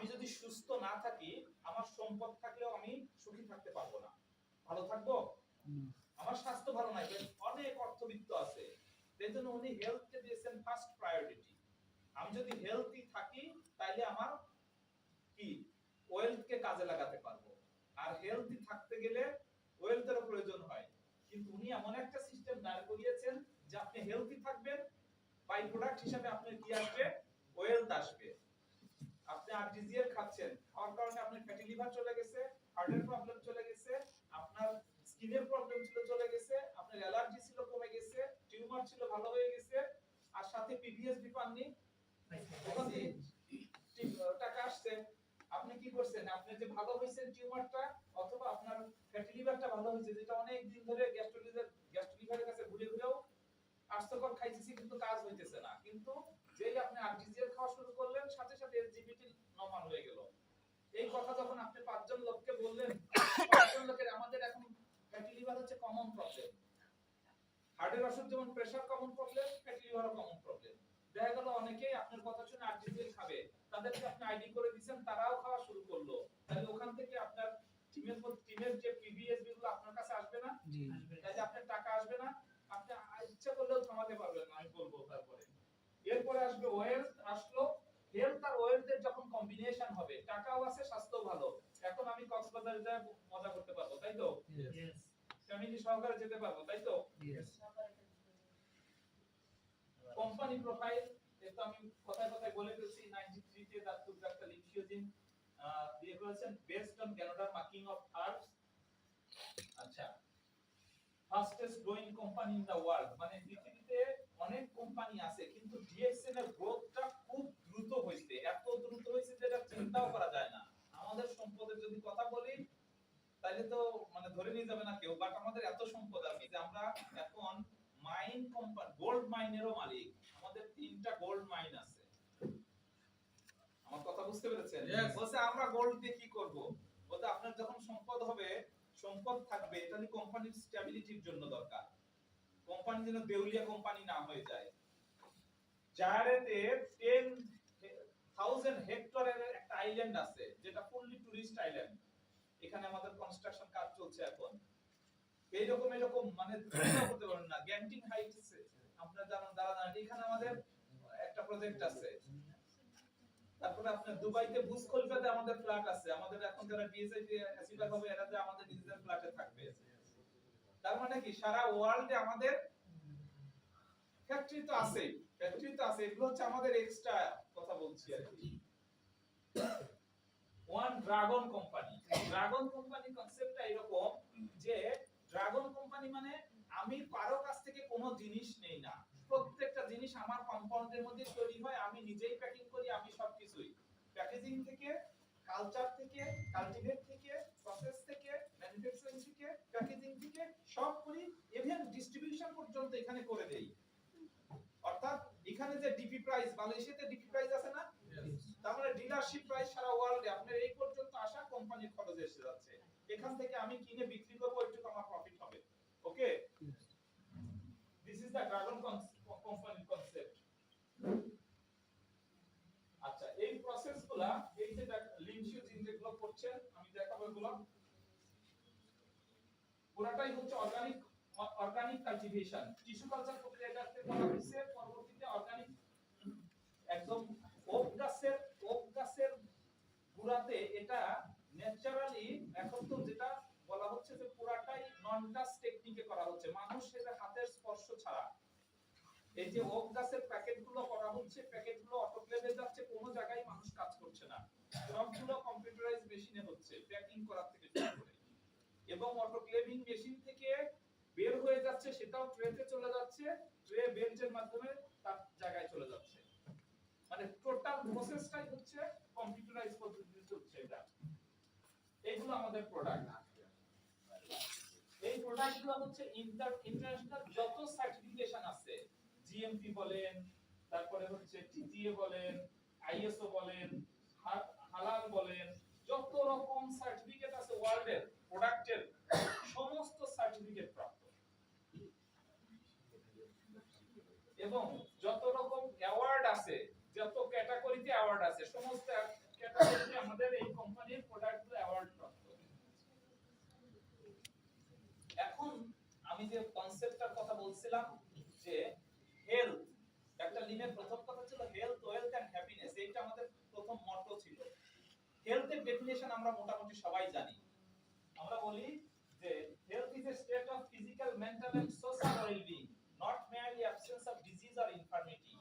আমি যদি সুস্থ না থাকি, আমার সম্পদ থাকলেও আমি সুখী থাকতে পারবো না। ভালো থাকবো? আমার স্বাস্থ্য ভালো নাই, অনেক অর্থবিত্ত আছে, সেই জন্য উনি হেলথকে দিয়েছেন ফার্স্ট প্রায়োরিটি। আমি যদি হেলথি থাকি তাহলে আমার কি ওয়েলথকে কাজে লাগাতে পারবো। আর হেলথি থাকতে গেলে ওয়েলথেরও প্রয়োজন হয়, কিন্তু উনি এমন একটা সিস্টেম দাঁড় করিয়েছেন যে আপনি হেলথি থাকবেন, বাই প্রোডাক্ট হিসেবে আপনার কি আসবে? ওয়েলথ আসবে। আপনি আরটিজিএল খাচ্ছেন, খাওয়ার কারণে আপনার ফ্যাটি লিভার চলে গেছে, হার্টের প্রবলেম চলে গেছে, আপনার স্কিনের প্রবলেম ছিল চলে গেছে, আপনার অ্যালার্জি ছিল কমে গেছে, টিউমার ছিল ভালো হয়ে গেছে, আর সাথে পিভিএসবি পাননি, ওখান থেকে টাকা আসছে। আপনি কি করছেন? আপনি যে ভালো হয়েছেন টিউমারটা অথবা আপনার ফ্যাটি লিভারটা ভালো হয়েছে, যেটা অনেক দিন ধরে গ্যাস্ট্রোলিভারের কাছে ঘুরে ঘুরেও আর্থকর খাইতেছি কিন্তু কাজ হইতেছে না, কিন্তু যেই আপনি আরটিজিএল খাওয়া শুরু করলেন সাথে সাথে এসজিপিটি নরমাল হয়ে গেল। এই কথা যখন আপনি 5 জন লোককে বললেন, 5 জন লোকের আমাদের এখন ফ্যাটি লিভার হচ্ছে কমন প্রবলেম। হার্টের অসুখ যেমন প্রেসার কমন প্রবলেম, ফ্যাটি লিভারও কমন প্রবলেম। দেখা গেল অনেকেই আপনার কথা শুনে আরটিজিএল খাবে, তাদেরকে আপনি আইডি করে দিবেন, তারাও খাওয়া শুরু করলো, তাহলে ওখান থেকে আপনার টিমের যে পিভিএসবি গুলো আপনার কাছে আসবে না, তাহলে আপনার টাকা আসবে না, আপনি ইচ্ছা করলেও থামাতে পারবেন না। আমি বলবো তারপরে এরপরে আসবে ওয়েলথ। আসলো হেলথ আর ওয়েলথের যখন কম্বিনেশন হবে, টাকাও আছে, স্বাস্থ্যও ভালো, এখন আমি কক্সবাজারে যায় মজা করতে পারবো, তাই তো? ফ্যামিলি সহকারে যেতে পারবো, তাই তো? কোম্পানি প্রোফাইল, এটা আমি কথায় কথায় বলে ফেলছি। 93 তে ডাক্তার লিমশিওজিন দিয়ে করেছেন based on Canada marking of arts. আচ্ছা, fastest growing company in the world, মানে পৃথিবীতে অনেক কোম্পানি আছে কিন্তু ডিএক্সএন এর গ্রোথটা খুব দ্রুত হইছে, এত দ্রুত হইছে যেটা চিন্তাও করা যায় না। আমাদের সম্পদের যদি কথা বলি তাহলে তো মানে ধরে নিয়ে যাবে না কেউ, বাট আমাদের এত সম্পদ আছে যে আমরা এখন মাইন কোম্পানি, গোল্ড মাইনেরও মালিক। আমাদের 3টা গোল্ড মাইন আছে। আমার কথা বুঝতে পেরেছেন? বলছে আমরা গোল্ড দিয়ে কি করব? বলতে আপনার যখন সম্পদ হবে, সম্পদ থাকবে, তাহলে কোম্পানির স্ট্যাবিলিটির জন্য দরকার। কোম্পানি যেন দেউলিয়া কোম্পানি না হয়ে যায়। জায়ারেতে 10,000 হেক্টরের একটা আইল্যান্ড আছে, যেটা ফুললি টুরিস্ট আইল্যান্ড। এখানে আমাদের কনস্ট্রাকশন কাজ চলছে এখন। এরকম মানে চিন্তা করতে পারেন না। গ্যান্টিং হাইটস আপনারা জানেন, এখানে আমাদের একটা প্রজেক্ট আছে। তারপরে আপনার দুবাইতে বুর্জ খলিফাতে আমাদের ফ্ল্যাট আছে। আমাদের এখন যারা ডিএসআই তে অ্যাসিডার হবে, এরা যে আমাদের নিজেদের ফ্ল্যাটে থাকবে। তার মানে কি সারা ওয়ার্ল্ডে আমাদের ফ্যাক্টরি তো আছে, এগুলো হচ্ছে আমাদের এক্সট্রা কথা বলছি আর কি। One dragon company. Dragon company কনসেপ্টটা এরকম যে ড্রাগন কোম্পানি মানে আমি কারো কাছ থেকে কোনো জিনিস নেই না, প্রত্যেকটা জিনিস আমার কম্পাউন্ডের মধ্যে তৈরি হয়, আমি নিজেই প্যাকিং করি, আমি সবকিছুই প্যাকেজিং থেকে, কালচার থেকে, কাল্টিভেট থেকে, প্রসেস থেকে, ম্যানুফ্যাকচারিং থেকে, প্যাকেজিং থেকে সব করি, ইভেন ডিস্ট্রিবিউশন পর্যন্ত এখানে করে দেই। অর্থাৎ এখানে যে ডিপি প্রাইস, মালয়েশিয়াতে ডিপি প্রাইস আছে না, তার মানে ডিলারশিপ প্রাইস সারা ওয়ার্ল্ডে আপনার এই পর্যন্ত আসা কোম্পানির খরচ এসে যাচ্ছে। এখান থেকে আমি কিনে বিক্রি করব, একটু আমার প্রফিট হবে। Okay, this is the dragon company concept. আচ্ছা, এই প্রসেসগুলা, এই যে লিমশিওজিন যেগুলো করছেন আমি দেখাবো, এগুলো পুরোটাই হচ্ছে অর্গানিক কাল্টিভেশন। টিস্যু কালচার প্রক্রিয়াটাতে করা হয়েছে, পরবর্তীতে অর্গানিক একদম ওক গাছের গুড়াতে এটা ন্যাচারালি এখন তো যেটা বলা হচ্ছে যে পুরাটাই নন টাচ টেকনিকে করা হচ্ছে, মানুষের হাতের স্পর্শ ছাড়া। এই যে ওক গাছের প্যাকেটগুলো করা হচ্ছে, প্যাকেটগুলো অটোক্লেভে যাচ্ছে, কোনো জায়গায় মানুষ কাজ করছে না, সবগুলো কম্পিউটারাইজ মেশিনে হচ্ছে, প্যাকিং করার থেকে শুরু করে, এবং অটোক্লেভিং মেশিন থেকে বের হয়ে যাচ্ছে, সেটাও ট্রেতে চলে যাচ্ছে, ট্রে বেঞ্চের মাধ্যমে তার জায়গায় চলে যাচ্ছে। মানে টোটাল প্রসেসটাই হচ্ছে কম্পিউটারাইজ পদ্ধতিতে চলছে এটা। এইগুলো আমাদের প্রোডাক্ট। এই প্রোডাক্টগুলো হচ্ছে ইন্টারন্যাশনাল যত সার্টিফিকেশন আছে, জিএমপি বলেন, তারপরে হচ্ছে টিটিএ বলেন, আইএসও বলেন, হালাল বলেন, যত রকম সার্টিফিকেট আছে ওয়ার্ল্ডের প্রোডাক্টের, সমস্ত সার্টিফিকেট প্রাপ্ত। এবং যত রকম অ্যাওয়ার্ড আছে, যত ক্যাটাগরিতে অ্যাওয়ার্ড আছে, সমস্ত ক্যাটাগরিতে আমাদের এই কোম্পানির প্রোডাক্টগুলো অ্যাওয়ার্ড প্রাপ্ত। এখন আমি যে কনসেপ্টটার কথা বলছিলাম যে হেলথ, একটা লিনের প্রথম কথা ছিল হেলথ, ওয়েলথ এন্ড হ্যাপিনেস, এইটা আমাদের প্রথম মটো ছিল। হেলথের ডেফিনিশন আমরা মোটামুটি সবাই জানি। আমরা বলি যে health is a state of physical, mental and social wellbeing, not merely absence of disease or infirmity.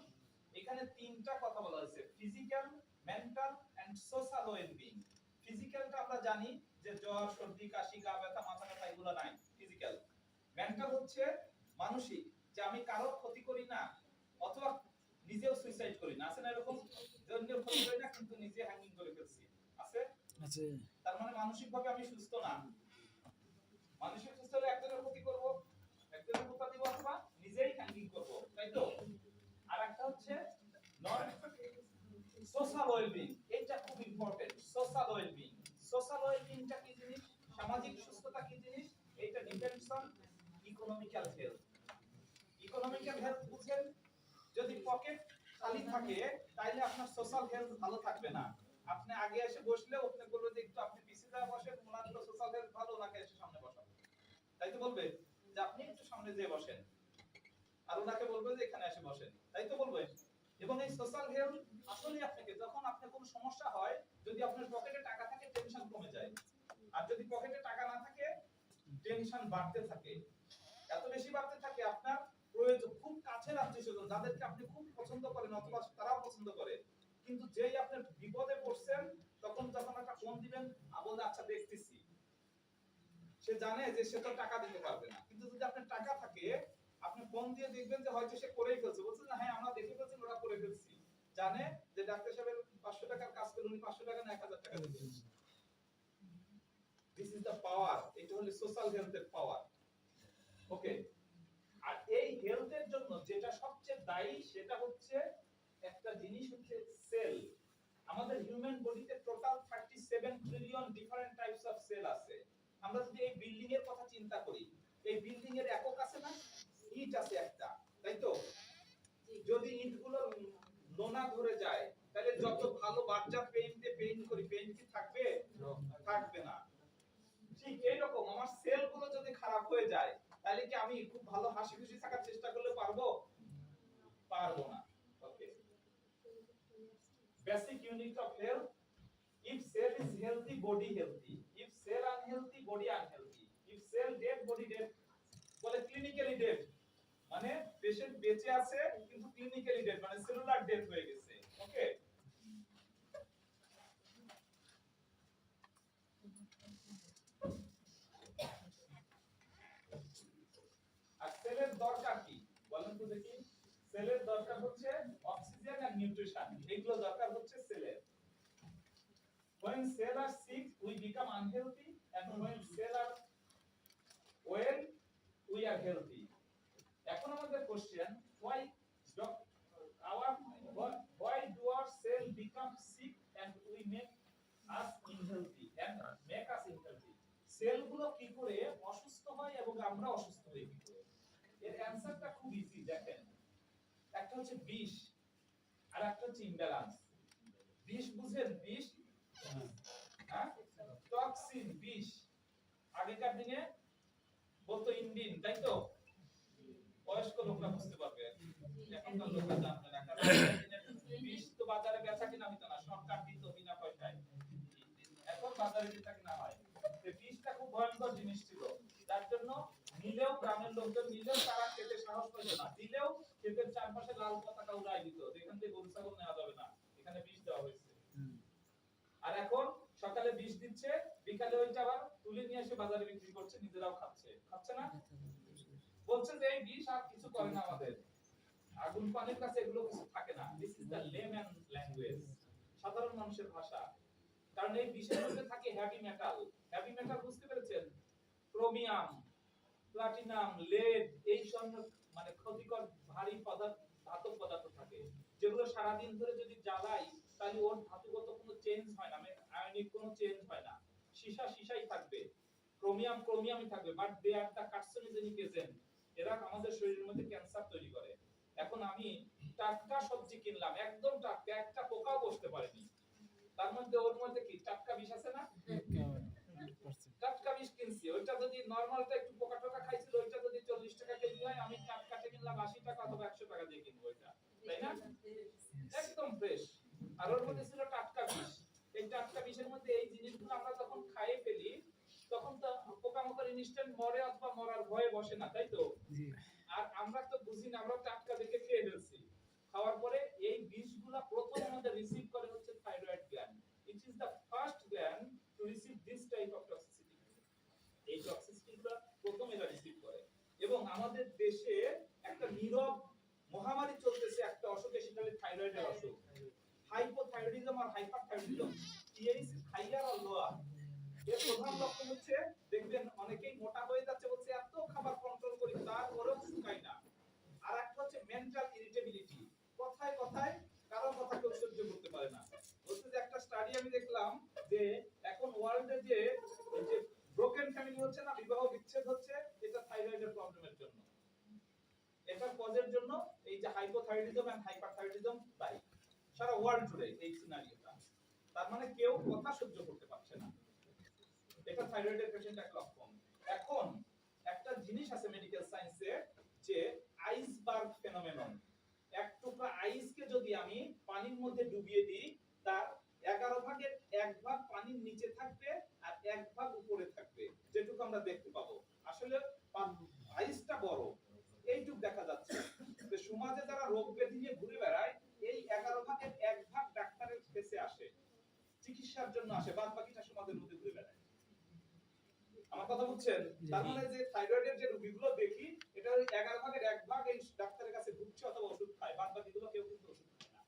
এখানে তিনটা কথা বলা হয়েছে, physical, mental and social wellbeing. ফিজিক্যালটা আমরা জানি যে জ্বর, সর্দি, কাশি, গা ব্যথা, মাথা ব্যথা এগুলো নাই, ফিজিক্যাল। মেন্টাল হচ্ছে মানসিক, যে আমি কারো ক্ষতি করি না অথবা নিজেও সুইসাইড করি না, আছে না এরকম, যে অন্যের ক্ষতি করি না কিন্তু নিজে হ্যাঙ্গিং করে ফেলছি, আছে আছে। তার মানে মানসিকভাবে আমি সুস্থ না। মানসিক সুস্থ হলে একজনের ক্ষতি করব, একজনের ক্ষতি দিব অথবা নিজেই হ্যাঙ্গিং করব, তাই তো। আর একটা হচ্ছে নন সোশ্যাল ওয়েলবিং, এটা খুব ইম্পর্টেন্ট। সোশ্যাল ওয়েলবিং, সোশ্যাল ওয়েলবিংটা কি জিনিস, সামাজিক সুস্থতা কি জিনিস, এটা depends on economical health. Economical health বুঝেন, যদি পকেট খালি থাকে তাইলে আপনার সোশ্যাল হেলথ ভালো থাকবে না। আপনি আগে এসে বসলে আপনি বলবে যে একটু আপনি পিছে যায় বসেন, ওনার তো সোশ্যাল হেলথ ভালো, ওনাকে এসে সামনে বসাবো, তাই তো বলবে যে আপনি একটু সামনে যেয়ে বসেন, আর ওনাকে বলবে যে এখানে এসে বসেন, তাই তো বলবে। এবং এই সোশ্যাল হেলথ আসলে আপনাকে যখন আপনার কোনো সমস্যা হয়, যদি আপনার পকেটে টাকা থাকে টেনশন কমে যায়, আর যদি পকেটে টাকা না থাকে টেনশন বাড়তে থাকে, এত বেশি বাড়তে থাকে আপনার প্রয়োজন খুব কাছের আত্মীয়স্বজন যাদেরকে আপনি খুব পছন্দ করেন অথবা তারাও পছন্দ করে, কিন্তু যেই আপনি বিপদে পড়ছেন তখন একটা ফোন দিবেন, বলতে আচ্ছা দেখতেছি, সে জানে যে সে তো টাকা দিতে পারবে না, কিন্তু যদি আপনার টাকা থাকে আপনি ফোন দিয়ে দেখবেন যে হয়তো সে করেই ফেলছে, বলছেন না হ্যাঁ আমরা দেখে ফেলছি, ওরা করে ফেলছি, জানে যে ডাক্তার সাহেবের 500 টাকার কাজ করে উনি 500 টাকা না 1000 টাকা দিবেন। দিস ইজ দ্য পাওয়ার, এটা হলো সোশ্যাল হেলথের পাওয়ার। ওকে, আর এই হেলথের জন্য যেটা সবচেয়ে দায়ী সেটা হচ্ছে একটা জিনিস হচ্ছে সেল। আমাদের হিউম্যান বডিতে total 37 trillion different types of cell আছে। আমরা যদি এই বিল্ডিং এর কথা চিন্তা করি, এই বিল্ডিং এর একক আছে না, ইট আছে একটা, তাই তো। যদি ইটগুলো নোনা ধরে যায় তাহলে যত ভালো বাচ্চা পেইন্টে পেইন্ট করি, পেইন্ট কি থাকবে? থাকবে না। ঠিক এইরকম আমার সেলগুলো যদি খারাপ হয়ে যায় তাহলে কি আমি খুব ভালো হাসি খুশি থাকার চেষ্টা করলে পারবো? পারবো না। ওকে, basic unit of health: if cell is healthy, body healthy; if cell unhealthy, body unhealthy; if cell dead, body dead। বলে ক্লিনিক্যালি ডেড, মানে পেশেন্ট বেঁচে আছে কিন্তু ক্লিনিক্যালি ডেড, মানে সেলুলার ডেথ হয়ে গেছে। ওকে, আর সেলের দরকার কি বলেন তো দেখি। সেলের দরকার হচ্ছে অক্সিজেন আর নিউট্রিশন, এগুলো দরকার হচ্ছে সেলের। when cell are sick we become unhealthy, and when cell are well we are healthy. এখন আমাদের question, why do our cell become sick and we make us unhealthy and make us unhealthy? সেলগুলো কি করে অসুস্থ হয় এবং আমরা অসুস্থ হই কি করে? এর অ্যানসারটা খুব ইজি, দেখেন। একটা হচ্ছে বিষ আর একটা হচ্ছে ইমব্যালেন্স। বিষ বুঝেন? বিষ, হ্যাঁ, টক্সিন, বিষ। আগেকার দিনে বলতো ইন্ডিন, তাই তো, বয়স্ক লোকরা বুঝতে পারবে, এখনকার লোকরা জানবে না, কারণ বিষ তো বাজারে বেচা কিনা হতো না, সরকার দিত বিনা পয়সায়, এখন বাজারে বেচা কিনা হয়। বিষটা খুব ভয়ঙ্কর জিনিস ছিল, যার জন্য নিলেও গ্রামের লোকজন নিলেও তারা খেতে সাহস পেত না, দিলেও ক্ষেতের চারপাশে লাল পতাকা উড়াই দিত, যেখান থেকে গরু ছাগল নেওয়া যাবে না, এখানে বিষ দেওয়া হয়েছে। আর এখন সকালে বিষ দিচ্ছে, বিকালে ওইটা আবার তুলে নিয়ে এসে বাজারে বিক্রি করছে, নিজেরাও খাচ্ছে, খাচ্ছে না? বলছে যে এই বিষ আর কিছু করে না আমাদের, আগুন পানির কাছে এগুলো কিছু থাকে না। This is the layman language, সাধারণ মানুষের ভাষা। কারণ এই বিষের মধ্যে থাকে হেভি মেটাল। হেভি মেটাল বুঝতে পেরেছেন? ক্রোমিয়াম, প্লাটিনাম, লেড, এই সব মানে ক্ষতিকর ভারী পদার্থ, ধাতব পদার্থ থাকে, যেগুলো সারা দিন ধরে যদি জ্বালাই তাহলে ওর ধাতুগত কোনো চেঞ্জ হয় না, আয়নিক কোনো চেঞ্জ হয় না, সীসা সীসাই থাকবে, ক্রোমিয়াম ক্রোমিয়ামই থাকবে, but they are the carcinogenic agent. এরা আমাদের শরীরের মধ্যে ক্যান্সার তৈরি করে। এখন আমি টাটকা সবজি কিনলাম, একদম টাটকা, একটা পোকাও বসতে পারেনি, তার মধ্যে ওর মধ্যে কি টাটকা বিষ আছে না? টাটকা বিষ কিনছি, ওইটা যদি নরমালটা একটু পোকা টোকা খাইছিল, ওইটা যদি 40 টাকা কেজি হয়, আমি টাটকাটা কিনলাম 80 টাকা অথবা 100 টাকা দিয়ে কিনবো এটা, তাই না? একদম ফ্রেশ। আর ওর মধ্যে ছিল টাটকা বিষ। এই টাটকা বিষের মধ্যে এই জিনিসগুলো আমরা যখন খাইয়ে ফেলি, তখন তো পোকামাকড় ইনস্ট্যান্ট মরে অথবা মরার ভয়ে বসে না, তাই তো? আর আমরা তো বুঝি না, আমরা টাটকা দেখে খেয়ে ফেলছি। খাওয়ার পরে এই বিষগুলা প্রথম আমাদের রিসিভ করে হচ্ছে thyroid gland. It is the first gland to receive this type of toxicity. এই টক্সিসিটিগুলো প্রথম এরা রিসিভ করে। এবং আমাদের দেশে একটা নীরব মহামারী চলতেছে একটা অসুখে, সেটা হলো থাইরয়েডের অসুখ। হাইপোথাইরয়েডিজম আর হাইপারথাইরয়েডিজম, TH হাইয়ার আর লোয়ার। এর প্রধান লক্ষণ হচ্ছে, দেখবেন অনেকেই মোটা হয়ে যাচ্ছে, বলছে এত খাবার কন্ট্রোল করি তারপরেও শুকাই না। আর একটা হচ্ছে মেন্টাল ইরিটেবিলিটি, কথায় কথায় কারো কথা কেউ সহ্য করতে পারে না। বলতে যে একটা স্টাডি আমি দেখলাম যে এখন ওয়ার্ল্ডে যে ব্রোকেন ফ্যামিলি হচ্ছে না, বিবাহ বিচ্ছেদ হচ্ছে, এটা থাইরয়েডের প্রবলেমের জন্য। এটার কজের জন্য এই যে হাইপোথাইরয়েডিজম এন্ড হাইপারথাইরয়েডিজম দায়ী সারা ওয়ার্ল্ড জুড়ে এই সিনারিওটা। তার মানে কেউ কথা সহ্য করতে পারছে না, এটা থাইরয়েডের পেশেন্ট এক লক্ষণ। এখন একটা জিনিস আছে মেডিকেল সায়েন্সে, যে আইসবার্গ ফেনোমেনন। এক টুকরা আইসকে যদি আমি পানির মধ্যে ডুবিয়ে দিই, তার 11 ভাগের 1 ভাগ পানির নিচে থাকবে আর 1 ভাগ উপরে থাকবে, যেটুকু আমরা দেখতে পাবো। আসলে আইসটা বড়, এইটুক দেখা যাচ্ছে। যে সমাজে যারা রোগ ব্যাধি নিয়ে ঘুরে বেড়ায়, এই 11 ভাগের 1 ভাগ ডাক্তারের কাছে আসে, চিকিৎসার জন্য আসে, বাদ বাকিটা সমাজের মধ্যে ঘুরে বেড়ায়। আমার কথা বুঝছেন? তার মানে যে থাইরয়েডের যে রোগীগুলো দেখি, এটা 11 ভাগের 1 ভাগ এই ডাক্তারের কাছে ঘুরছে অথবা ওষুধ খায়, বাদ বাকিগুলো কেউ কিন্তু ওষুধ খায় না।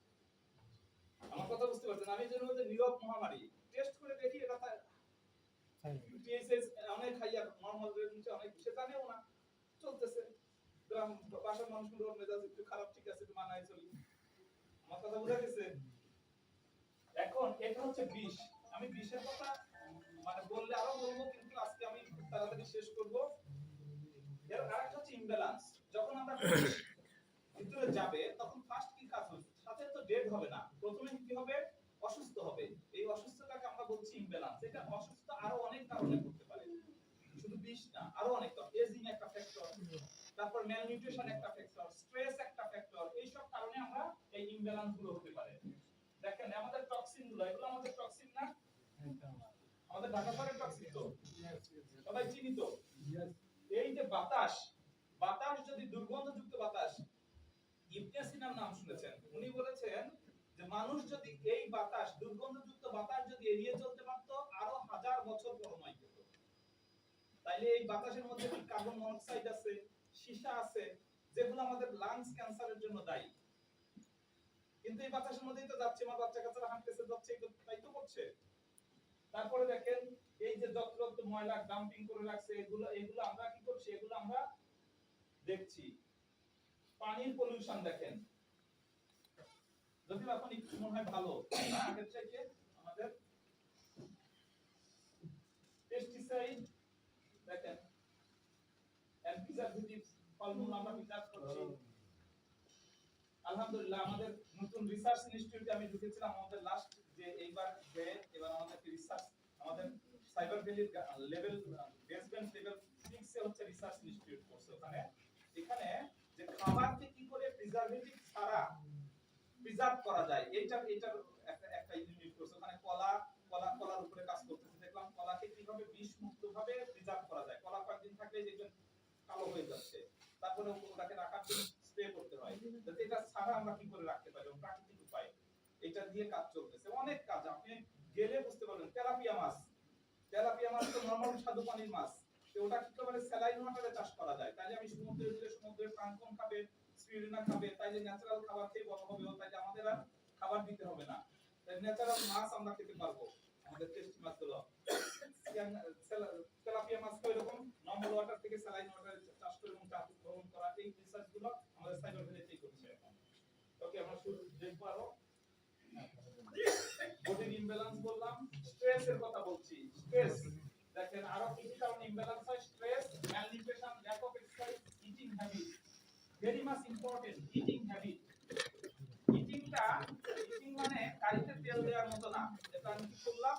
আমার কথা বুঝতে পারছেন? আমি যেন মধ্যে নীরব মহামারী টেস্ট করে দেখি, এটা TSH অনেক হাইয়ার, নরমাল রেঞ্জে অনেক, সে জানেও না, চলতেছে। গ্রাম বাসার মানুষগুলোর মেজাজ একটু খারাপ, ঠিক আছে, একটু মানায় চলি। আমার কথা বুঝা গেছে? এখন এটা হচ্ছে বিষ। আমি বিষের কথা মানে বললে আরো বলবো, কিন্তু আজকে আমি খুব তাড়াতাড়ি শেষ করব। এর আরেকটা হচ্ছে ইমব্যালেন্স। যখন আমরা ভিতরে যাবে, তখন ফার্স্ট কি কাজ হবে? সাথে তো ডেড হবে না, প্রথমে কি হবে? অসুস্থ হবে। এই অসুস্থতাকে আমরা বলছি ইমব্যালেন্স। এটা অসুস্থ আরো অনেক কারণে করতে পারে, শুধু বিষ না, আরো অনেক কারণ। এজিং একটা ফ্যাক্টর, তারপর ম্যালনিউট্রিশন একটা ফ্যাক্টর, স্ট্রেস একটা ফ্যাক্টর। এই সব কারণে আমরা এই ইমব্যালেন্স গুলো হতে পারে। দেখেন আমাদের টক্সিন গুলো, এগুলো আমাদের টক্সিন না? আমাদের ঢাকা শহরের টক্সিন তো সবাই চিনি তো। এই যে বাতাস, বাতাস যদি দুর্গন্ধযুক্ত বাতাস, ইবনে সিনার নাম শুনেছেন? উনি বলেছেন যে মানুষ যদি এই বাতাস, দুর্গন্ধযুক্ত বাতাস যদি এড়িয়ে চলতে পারত, আরো 1000 বছর পরমাই পেত। তাইলে এই বাতাসের মধ্যে কি কার্বন মনোক্সাইড আছে, সীসা আছে, যেগুলো আমাদের লাংস ক্যান্সারের জন্য দায়ী। কিন্তু এই বাতাসের মধ্যেই তো যাচ্ছে, আমার বাচ্চা কাচ্চারা হাঁটতেছে, যাচ্ছে, তাই তো করছে। তারপরে দেখেন এই যে যত্রতত্র ময়লা ডাম্পিং করে রাখছে, এগুলো আমরা কি করছি? এগুলো আমরা দেখছি। পানির পলিউশন দেখেন, যদি এখন একটু মনে হয় ভালো, আগের চাইতে আমাদের পেস্টিসাইড দেখেন, প্রিজারভেটিভস, ফলমূল আমরা বিচার করছি। আলহামদুলিল্লাহ আমাদের নতুন রিসার্চ ইনস্টিটিউটে আমি ঢুকেছিলাম, আমাদের লাস্ট যে এবার আমাদের রিসার্চ, আমাদের সাইবার ভ্যালির লেভেল বেসমেন্ট লেভেল 6 এ হচ্ছে রিসার্চ ইনস্টিটিউট করছে ওখানে। এখানে যে খাবারকে কি করে প্রিজারভেটিভ ছাড়া প্রিজার্ভ করা যায়, এটার একটা ইউনিট করছে ওখানে। কলার উপরে কাজ করতেছে, দেখলাম কলাকে কিভাবে বিষ মুক্ত ভাবে প্রিজার্ভ করা যায়। কলা কয়েকদিন থাকলে দেখবেন কালো হয়ে যাচ্ছে, তারপরে ওটাকে রাখার জন্য স্প্রে করতে হয়, যাতে এটা ছাড়া আমরা কি করে রাখতে পারি প্রাকৃতিক উপায়। এটা দিয়ে কাজ চলতেছে, অনেক কাজ, আপনি গেলে বুঝতে পারবেন। তেলাপিয়া মাছ তো নরমাল স্বাদু পানির মাছ, তো ওটা কি করে স্যালাইন ওয়াটারে চাষ করা যায়। তাইলে আমি সমুদ্রে দিলে সমুদ্রের প্লাঙ্কটন খাবে, স্পিরুলিনা খাবে, তাইলে ন্যাচারাল খাবার খেয়ে বড় হবে, তাইলে আমাদের আর খাবার দিতে হবে না। তাই ন্যাচারাল মাছ আমরা খেতে পারবো, আমাদের টেস্টি মাছগুলো। তেলাপিয়া মাছ তো এরকম নরমাল ওয়াটার থেকে স্যালাইন ওয়াটারে চাষ করে এবং চাষ গ্রহণ করা, এই রিসার্চ গুলো আমাদের সাইবার ভ্যালিতেই করছে এখন। ওকে, আমরা শুরু দেখবো আরো। বডির ইমব্যালেন্স বললাম, স্ট্রেস এর কথা বলছি। স্ট্রেস দেখেন আরো কি কি কারণে ইমব্যালেন্স হয়? Stress, malnutrition, lack of exercise, eating habit, very much important. Eating habit, eating মানে কারিতে তেল দেওয়ার মতো না, করলাম,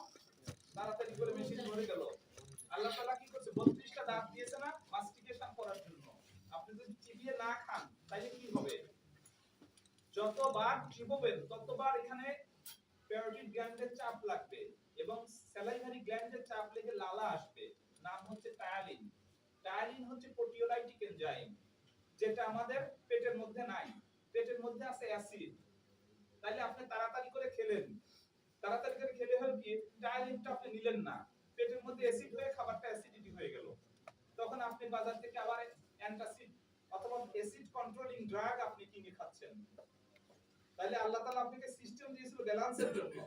তাড়াতাড়ি করে মেশিন ধরে গেল। আল্লাহ তাআলা কি করছে, 32টা দাঁত দিয়েছে না মাস্টিকেশন করার জন্য। আপনি যদি চিবিয়ে না খান তাহলে কি হবে? যতবার চিবোবেন ততবার এখানে প্যারোটিড গ্ল্যান্ডের চাপ লাগবে এবং স্যালাইভারি গ্ল্যান্ডের চাপ লেগে লালা আসবে। নাম হচ্ছে টায়ালিন। টায়ালিন হচ্ছে প্রোটিওলাইটিক এনজাইম, যেটা আমাদের পেটের মধ্যে নাই। পেটের মধ্যে আছে অ্যাসিড। তাইলে আপনি তাড়াতাড়ি করে খেলেন, তাড়াতাড়ি করে খেলে হল কি, টায়ালিনটা আপনি নিলেন না, পেটের মধ্যে অ্যাসিড হয়ে খাবারটা অ্যাসিডিটি হয়ে গেল। তখন আপনি বাজার থেকে আবার অ্যান্টাসিড অথবা অ্যাসিড কন্ট্রোলিং ড্রাগ আপনি কিনে খাচ্ছেন। তাহলে আল্লাহ তাআলা আপনাকে সিস্টেম দিয়েছিল ব্যালেন্সের জন্য।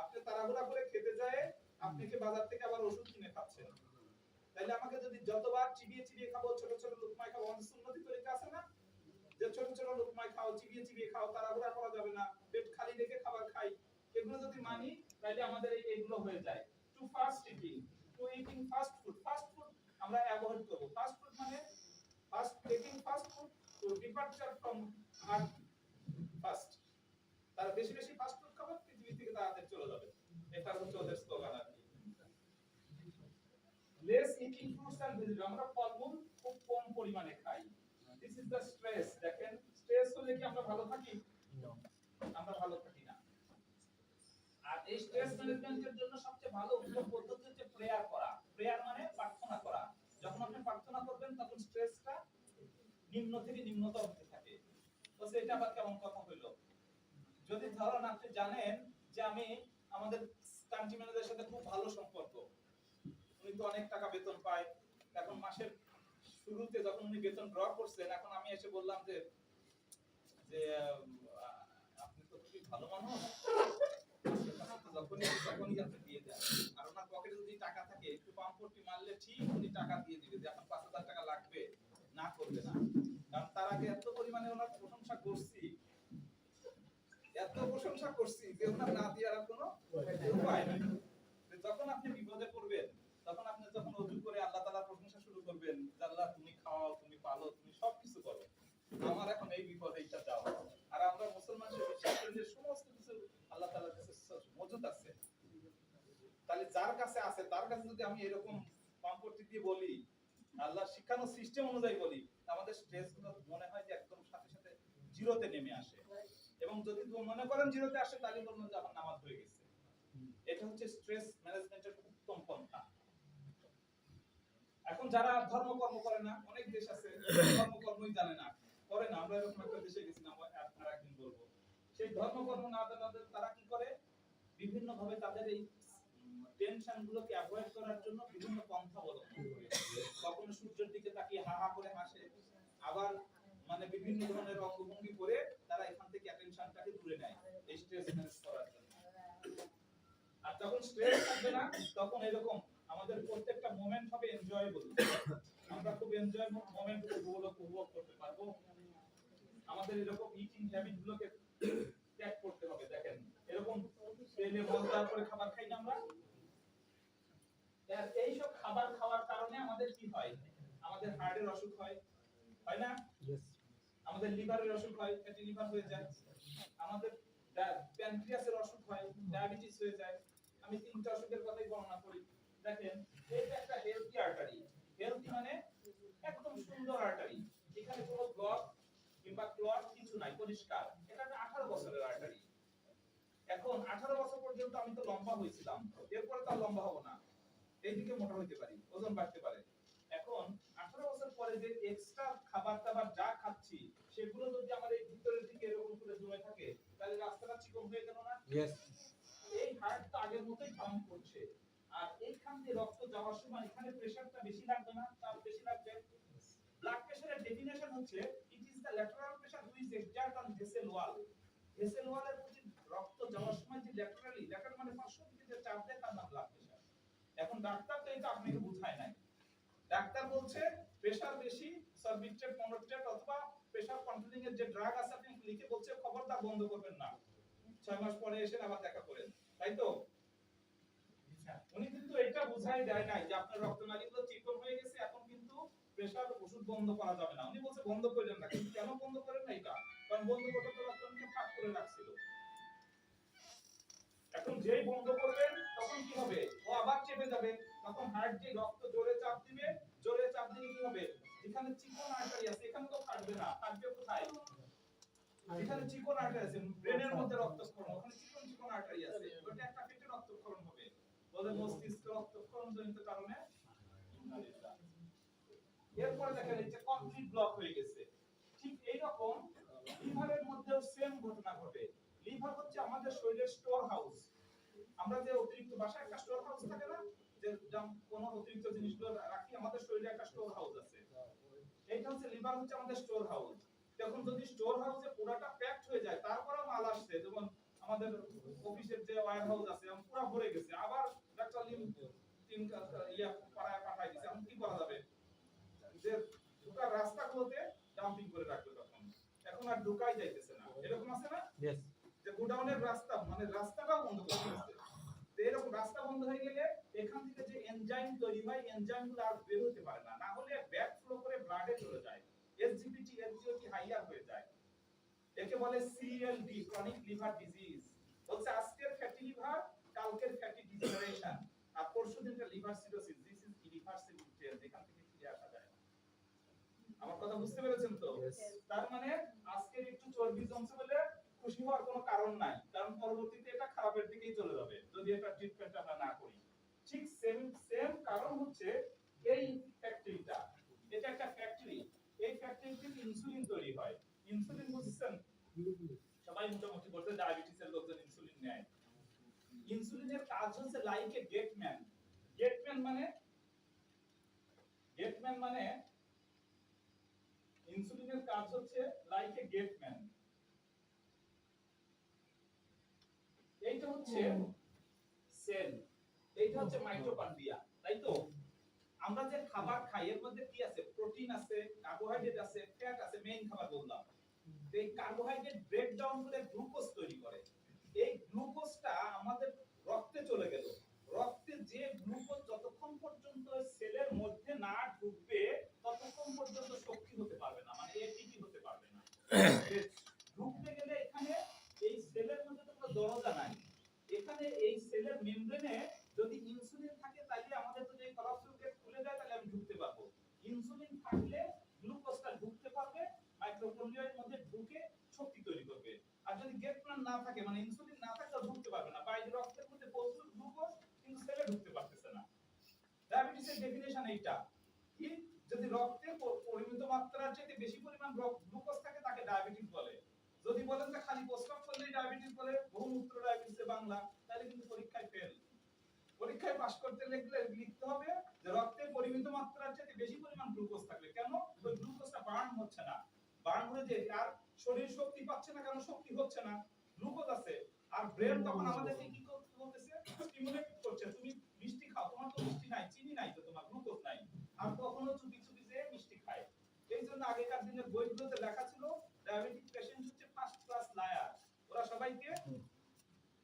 আপনি তাড়াহুড়া করে খেতে যায় আপনি কি বাজার থেকে আবার ওষুধ কিনে খাচ্ছেন। তাহলে আমাকে যদি যতবার চিবিয়ে চিবিয়ে খাবো, ছোট ছোট লুকমায় খাবো, আমাদের সুন্নতি তরিকা আছে না যে ছোট ছোট লুকমায় খাও, চিবিয়ে চিবিয়ে খাও, তাড়াহুড়া করা যাবে না, পেট খালি রেখে খাবার খাই, এগুলো যদি মানি তাহলে আমাদের এইগুলো হয়ে যায়। Too fast eating, too eating fast food. Fast food আমরা অ্যাভয়েড করব। ফাস্ট ফুড মানে fast taking fast food to departure from heart fast. তারা বেশি বেশি ফাস্ট ফুড খাবে, পৃথিবী থেকে তাড়াতাড়ি চলে যাবে। এটা হচ্ছে ওদের স্লোগান আর কি। Less eating fruits and vegetable, আমরা ফলমূল খুব কম পরিমাণে খাই। This is the stress. দেখেন স্ট্রেস হলে কি আমরা ভালো থাকি? আমরা ভালো থাকি না। আর এই স্ট্রেস ম্যানেজমেন্টের জন্য সবচেয়ে ভালো উত্তম পদ্ধতি হচ্ছে প্রেয়ার করা। প্রেয়ার মানে প্রার্থনা করা। যখন আপনি প্রার্থনা করবেন তখন স্ট্রেসটা নিম্ন থেকে নিম্নতর হতে থাকে। তো সেটা আবার কেমন কথা হইল? যদি ধরেন আপনি জানেন যে আমি আমাদের কান্ট্রি ম্যানেজারের সাথে খুব ভালো সম্পর্ক, উনি তো অনেক টাকা বেতন পায়, এখন মাসের শুরুতে যখন উনি বেতন ড্র করছেন, এখন আমি এসে বললাম যে যে আপনি তো খুবই ভালো মানুষ, যখনই আপনি দিয়ে দেন, আর ওনার পকেটে যদি টাকা থাকে একটু পাম্পটি মারলে ঠিক উনি টাকা দিয়ে দিবে যে এখন 5000 টাকা লাগবে, না করবে না। কারণ তার আগে এত পরিমাণে ওনার প্রশংসা করছি, এত প্রশংসা করছি যে ওনার না দেওয়ার কোনো উপায় নাই। যখন আপনি বিপদে পড়বেন তখন আপনি যখন ওযু করে আল্লাহ তাআলার প্রশংসা শুরু করবেন, আল্লাহ তুমি খাওয়াও, তুমি পালো, তুমি সবকিছু করো, আমার এখন এই বিপদ এইটা দাও। আর আমরা মুসলমান বিশ্বাস করি যে সমস্ত কিছু আল্লাহ তাআলার কাছে মজুদ আছে। তাহলে যার কাছে আছে তার কাছে যদি আমি এরকম পাম্পটি দিয়ে বলি, আল্লাহর শিখানো সিস্টেম অনুযায়ী বলি, আমাদের স্ট্রেসগুলো মনে হয় যে একদম সাথে সাথে জিরোতে নেমে আসে। এবং যদি মনে করেন জিরোতে আসে তাহলে বলবেন যে আমার নামাজ হয়ে গেছে। এটা হচ্ছে স্ট্রেস ম্যানেজমেন্টের উত্তম পন্থা। এখন যারা ধর্মকর্ম করে না, অনেক দেশ আছে ধর্মকর্মই জানে না, করে না। আমরা এরকম একটা দেশে গেছিলাম, আপনারা একদিন বলবো, সেই ধর্মকর্ম না জানাদের তারা কি করে, বিভিন্ন ভাবে তাদের এই টেনশন গুলোকে অ্যাভয়েড করার জন্য বিভিন্ন পন্থা অবলম্বন করে। কখনো সূর্যের দিকে তাকিয়ে হা হা করে হাসে, আবার মানে বিভিন্ন ধরনের অঙ্গভঙ্গি করে তারা এখান থেকে টেনশনটাকে দূরে নেয় এই স্ট্রেস ম্যানেজ করার জন্য। আর যখন স্ট্রেস থাকবে না তখন এরকম আমাদের প্রত্যেকটা মোমেন্ট হবে এনজয়েবল। আমরা খুব এনজয় মোমেন্ট উপভোগ করতে পারবো। আমাদের এরকম ইটিং হ্যাবিট গুলোকে ত্যাগ করতে হবে। দেখেন এরকম তেলে মশলা করে খাবার খাই না আমরা, আর এই সব খাবার খাওয়ার কারণে আমাদের কি হয়, আমাদের হার্টের অসুখ হয়, হয় না? আমাদের লিভারের অসুখ হয়, ফ্যাটি লিভার হয়ে যায়, আমাদের প্যানক্রিয়াসের অসুখ হয়, ডায়াবেটিস হয়ে যায়। আমি তিনটা অসুখের কথাই বর্ণনা করি। দেখেন এটা একটা হেলথি আর্টারি। হেলথি মানে একদম সুন্দর আর্টারি, এখানে কোনো ব্লক কিংবা ক্লট কিছু নাই, পরিষ্কার। এটা একটা 18 বছরের আর্টারি। এখন 18 বছর পর্যন্ত আমি তো লম্বা হয়েছিলাম, এরপরে তো লম্বা হব না, এইদিকে মোটা হতে পারি, ওজন বাড়তে পারে। এখন 18 বছর পরে যে এক্সট্রা খাবার দাবার যা খাচ্ছি সেগুলো যদি আমার এই ভিতরের দিকে এরকম করে জমে থাকে তাহলে রাস্তাটা চিকন হয়ে গেল না? এই হার্ট তো আগের মতোই পাম্প করছে, আর এইখান দিয়ে রক্ত যাওয়ার সময় এখানে প্রেসারটা বেশি লাগবে না, চাপ বেশি লাগবে। ব্লাড প্রেসারের ডেফিনিশন হচ্ছে it is the lateral pressure which excerpt on vessel wall. Vessel ওয়ালের প্রতি রক্ত যাওয়ার সময় যে ল্যাটারালি, ল্যাটারাল মানে পার্শ্ব দিকে যে চাপ দেয় তার নাম ব্লাড প্রেসার। এখন ডাক্তার তো এটা আপনাকে বুঝায় নাই। ডাক্তার বলছে প্রেসার বেশি, সারবিট্রেট, মনোট্রেট অথবা প্রেসার কন্ট্রোলিং এর যে ড্রাগ আছে আপনি লিখে বলছে খবরদার বন্ধ করবেন না, 6 মাস পরে এসে আবার দেখা করেন, তাই তো? উনি কিন্তু এটা বুঝাই দেয় নাই যে আপনার রক্তনালীগুলো চিকন হয়ে গেছে, এখন কিন্তু প্রেসার ওষুধ বন্ধ করা যাবে না। উনি বলছে বন্ধ করেন না, কিন্তু কেন বন্ধ করেন না এটা? কারণ বন্ধ করতে তো রক্তনালীকে ফাঁক করে রাখছিল। এখন যেই বন্ধ করবেন তখন যাবে তখন হার্ট যে রক্ত জোরে চাপ দিবে, জোরে চাপ দিলে কি হবে, এখানে চিকন আর্টারি আছে এখানে তো ফাটবে না, ফাটবে কোথায়, এখানে চিকন আর্টারি আছে ব্রেনের মধ্যে রক্তক্ষরণ, ওখানে চিকন চিকন আর্টারি আছে, ওটা একটা পেটে রক্তক্ষরণ হবে, বলে মস্তিষ্ক রক্তক্ষরণ জনিত কারণে। এরপরে দেখেন এই যে কমপ্লিট ব্লক হয়ে গেছে। ঠিক এই রকম লিভারের মধ্যেও সেম ঘটনা ঘটে। লিভার হচ্ছে আমাদের শরীরের স্টোর হাউস। আমরা যে অতিরিক্ত বাসায় একটা স্টোর হাউস থাকে না, যে কোন অতিরিক্ত জিনিসগুলো রাখি, আমাদের শরীরে একটা স্টোর হাউস আছে, এইটা হচ্ছে লিভার হচ্ছে আমাদের স্টোর হাউস। তখন যদি স্টোর হাউসে পুরোটা প্যাকড হয়ে যায়, তারপরেও মাল আসছে, যেমন আমাদের অফিসের যে ওয়্যার হাউস আছে পুরো ভরে গেছে, আবার ডাক্তার তিন পাড়ায় পাঠাই দিছে, এখন কি করা যাবে, যে ঢোকার রাস্তাগুলোতে ডাম্পিং করে রাখবে, তখন এখন আর ঢোকাই যাইতেছে না, এরকম আছে না, যে গোডাউনের রাস্তা মানে রাস্তাটাও বন্ধ করে দিয়েছে। তো এরকম রাস্তা বন্ধ হয়ে গেলে এখান থেকে যে এনজাইম তৈরি হয়, এনজাইমগুলো আর বের হতে পারে না, না হলে ব্যাক ফ্লো করে ব্লাডে চলে যায়, এসজিপিটি এসজিওটি হাইয়ার হয়ে যায়, একে বলে সিএলডি, ক্রনিক লিভার ডিজিজ। বলছে আজকের ফ্যাটি লিভার, কালকের ফ্যাটি ডিজেনারেশন, আর পরশুদিনকার liver cirrhosis, this is irreversible change, এখান থেকে ফিরে আসা যায় না। আমার কথা বুঝতে পেরেছেন তো? তার মানে আজকের একটু চর্বি জমছে বলে খুশি হওয়ার কোনো কারণ নাই, কারণ পরবর্তীতে এটা খারাপের দিকেই চলে যাবে যদি এটা ট্রিটমেন্ট আমরা না করি। ঠিক সেম কারণ হচ্ছে এই ফ্যাক্টরিটা, এটা একটা ফ্যাক্টরি, এই ফ্যাক্টরি থেকে ইনসুলিন তৈরি হয়। ইনসুলিন বুঝছেন? সবাই মোটামুটি বলতে ডায়াবেটিসের লোকজন ইনসুলিন নেয়। ইনসুলিনের কাজ হচ্ছে লাইক এ গেটম্যান। গেটম্যান মানে ইনসুলিনের কাজ হচ্ছে লাইক এ গেটম্যান। এইটা হচ্ছে সেল, এইটা হচ্ছে মাইটোকন্ড্রিয়া, তাই তো? আমরা যে খাবার খাই এর মধ্যে কি আছে, প্রোটিন আছে, কার্বোহাইড্রেট আছে, ফ্যাট আছে, মেইন খাবার বললাম। এই কার্বোহাইড্রেট ব্রেকডাউন করে গ্লুকোজ তৈরি করে, এই গ্লুকোজটা আমাদের রক্তে চলে গেল, রক্তে যে গ্লুকোজ যতক্ষণ পর্যন্ত সেলের মধ্যে না ঢুকবে ততক্ষণ পর্যন্ত শক্তি হতে পারবে না, মানে এটিপি হতে পারবে না। ঢুকতে গেলে এখানে এই সেলের মধ্যে তো কোনো দরজা নাই, এখানে এই সেলের মেমব্রেনে যদি ইনসুলিন থাকে তাহলে আমাদের তো যে কলাপসিবল গেট খুলে যায় তাহলে আমি ঢুকতে পারবো, ইনসুলিন থাকলে গ্লুকোজটা ঢুকতে পারবে, মাইটোকন্ড্রিয়ার মধ্যে ঢুকে শক্তি তৈরি করবে। আর যদি গেট প্ল্যান না থাকে মানে ইনসুলিন না থাকে তাহলে ঢুকতে পারবে না, বাইরে রক্তের মধ্যে প্রচুর গ্লুকোজ কিন্তু সেলে ঢুকতে পারতেছে না। ডায়াবেটিসের ডেফিনিশন এইটা, কি যদি রক্তে পরিমিত মাত্রার চেয়ে বেশি পরিমাণ গ্লুকোজ থাকে তাকে ডায়াবেটিস বলে। যদি বলেন যে খালি প্রস্রাব করলেই ডায়াবেটিস বলে, বহুমূত্র ডায়াবেটিসে বাংলা, তাহলে কিন্তু পরীক্ষায় ফেল। পরীক্ষায় পাস করতে লিখতে হবে যে রক্তে পরিমিত মাত্রার চেয়ে বেশি পরিমাণ গ্লুকোজ থাকলে, কেন ওই গ্লুকোজটা বার্ন হচ্ছে না, বার্ন হয়ে যে আর শরীর শক্তি পাচ্ছে না, কারণ শক্তি হচ্ছে না, গ্লুকোজ আছে। আর ব্রেন তখন আমাদেরকে কি বলতেছে, স্টিমুলেট করছে, তুমি মিষ্টি খাও, তোমার তো মিষ্টি নাই, চিনি নাই তো, তোমার গ্লুকোজ নাই, আর কখনো চুপি চুপি যে মিষ্টি খায়। এই জন্য আগেকার দিনের বইগুলোতে লেখা ছিল ডায়াবেটিক পেশেন্ট হচ্ছে ফার্স্ট ক্লাস লায়ার, ওরা সবাইকে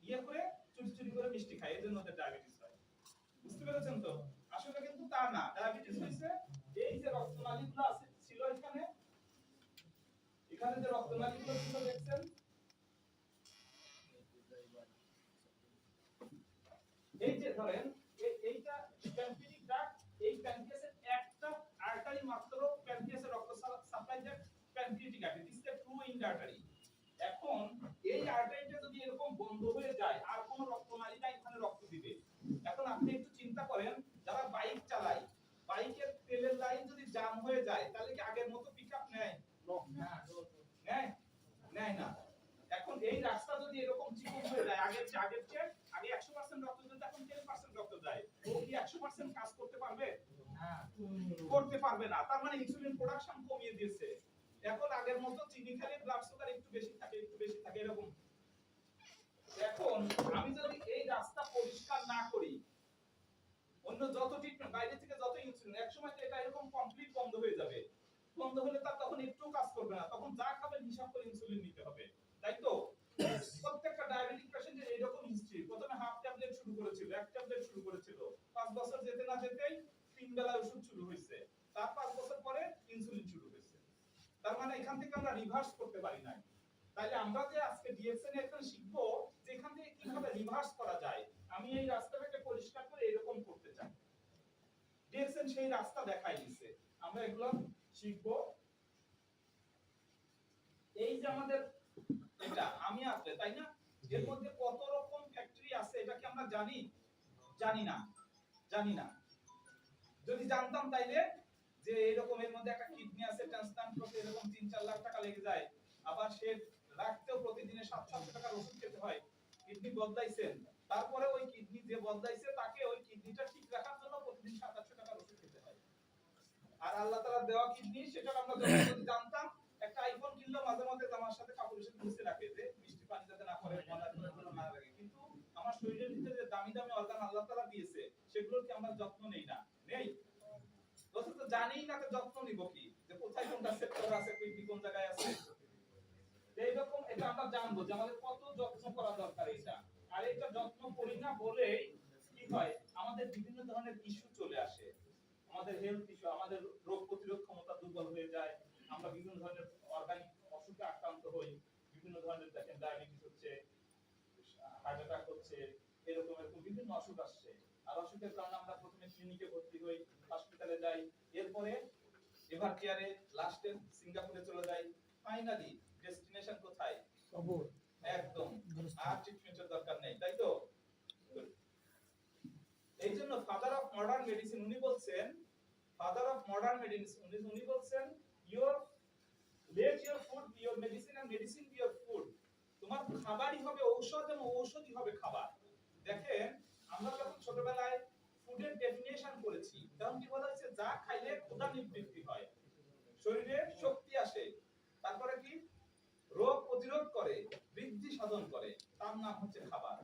ইয়ে করে চুরি চুরি করে মিষ্টি খায়, এই জন্য ওদের ডায়াবেটিস হয়। বুঝতে পেরেছেন তো? আসলে কিন্তু তা না, ডায়াবেটিস হইছে এই যে রক্তনালীগুলো আছে ছিল এখানে, এখানে যে রক্তনালীগুলো ছিল দেখছেন, এই যে ধরেন এইটা প্যানক্রিয়াটিক ডাক্ট, এই প্যানক্রিয়াসের একটা আর্টারি মাত্র প্যানক্রিয়াসের রক্ত সাপ্লাই দেয়, pancreatic artery, this is true in artery. এখন এই আর্টারিটা যদি এরকম বন্ধ হয়ে যায় আর কোন রক্তনালী নাই এখানে রক্ত দিবে। এখন আপনি একটু চিন্তা করেন, যারা বাইক চালায়, বাইকের তেলের লাইন যদি জাম হয়ে যায় তাহলে কি আগের মতো পিকআপ নেয়? নেয় নেয় না। এখন এই রাস্তা যদি এরকম চিকন হয়ে যায়, আগের চেয়ে আগে 100% রক্ত যেত, এখন 10% রক্ত যায়, ও কি 100% কাজ করতে পারবে? করতে পারবে না। তার মানে ইনসুলিন প্রোডাকশন কমিয়ে দিয়েছে। এখন আগের মতো চিনি খেলে ব্লাড সুগার একটু বেশি থাকে এরকম। এখন আমি যদি এই রাস্তা পরিষ্কার না করি, অন্য যত ট্রিটমেন্ট বাইরে থেকে যত ইনসুলিন, এক সময় তো এটা এরকম কমপ্লিট বন্ধ হয়ে যাবে, বন্ধ হলে তার তখন একটু কাজ করবে না, তখন যা খাবেন হিসাব করে ইনসুলিন নিতে হবে, তাই তো? প্রত্যেকটা ডায়াবেটিক পেশেন্টের এরকম হিস্ট্রি, প্রথমে হাফ ট্যাবলেট শুরু করেছিল, এক ট্যাবলেট শুরু করেছিল, 5 বছর যেতে না যেতেই 3 বেলা ওষুধ শুরু হয়েছে, তার 5 বছর পরে ইনসুলিন শুরু হয়েছে। তার মানে এখান থেকে আমরা রিভার্স করতে পারি না। তাইলে আমরা যে আজকে ডিএক্সএন এখন শিখবো যে এখান থেকে কিভাবে রিভার্স করা যায়, আমি এই রাস্তাটাকে পরিষ্কার করে এরকম করতে চাই। সেই রাস্তা দেখাই দিচ্ছে। আমরা এগুলো শিখবো। এই যে আমাদের এটা আমি আপনি, তাই না? এর মধ্যে কত রকম ফ্যাক্টরি আছে এটা কি আমরা জানি? জানি না, জানি না। যদি জানতাম তাইলে যে এরকম এর মধ্যে একটা কিডনি আছে, ট্রান্সপ্লান্ট করতে এরকম 3-4 লাখ টাকা লেগে যায়, আবার সে রাখতেও প্রতিদিনে 700 টাকার ওষুধ খেতে হয়। কিডনি বদলাইছেন, তারপরে ওই কিডনি যে বদলাইছে তাকে ওই কিডনিটা ঠিক রাখার জন্য প্রতিদিন 700 টাকার ওষুধ খেতে হয়। আর আল্লাহ তাআলা দেওয়া কিডনি সেটা আমরা যদি জানতাম, একটা আইফোন কিনলো মাঝে মাঝে আমার সাথে কাপড়ের সাথে মুছে রাখে যে বৃষ্টি পানি যাতে না পড়ে, ময়লা টয়লা না লাগে। কিন্তু আমার শরীরের ভিতরে যে দামি দামি অর্গান আল্লাহ তাআলা দিয়েছে সেগুলোর কি আমরা যত্ন নেই না? নেই। অথচ জানিই না তো যত্ন নিব কি, যে কোথায় কোনটা সেক্টর আছে, কিডনি কোন জায়গায় আছে। এইরকম এটা আমরা জানবো যে আমাদের কত যত্ন করা দরকার এটা। আর এটা যত্ন করি না বলেই কি হয়, আমাদের বিভিন্ন ধরনের ইস্যু চলে আসে। আমাদের হেলথ ইস্যু, আমাদের রোগ প্রতিরোধ ক্ষমতা দুর্বল হয়ে যায়, আমরা বিভিন্ন ধরনের অর্গানিক অসুখে আক্রান্ত হই, বিভিন্ন ধরনের দেখেন ডায়াবেটিস হচ্ছে, হার্ট অ্যাটাক হচ্ছে, এরকম বিভিন্ন অসুখ আসছে। আর অসুখের কারণে আমরা প্রথমে ক্লিনিকে ভর্তি হই, হসপিটালে যাই, এরপরে এভার কেয়ারে, লাস্টে সিঙ্গাপুরে চলে যাই, ফাইনালি ডেস্টিনেশন কোথায়? কবর। একদম, আর ট্রিটমেন্টের দরকার নেই, তাই তো? এইজন্য ফাদার অফ মডার্ন মেডিসিন উনি বলছেন, ফাদার অফ মডার্ন মেডিসিন উনি বলছেন, your let your food be your medicine and medicine be your food. তোমার খাবারই হবে ঔষধ এবং ঔষধই হবে খাবার। দেখেন আমরা যখন ছোটবেলায় ফুডের ডেফিনিশন করেছি, তখন কি বলা হয়েছে? যা খাইলে ক্ষুধা নিবৃত্তি হয়, শরীরে শক্তি আসে, তারপরে কি রোগ প্রতিরোধ করে, বৃদ্ধি সাধন করে, তার নাম হচ্ছে খাবার।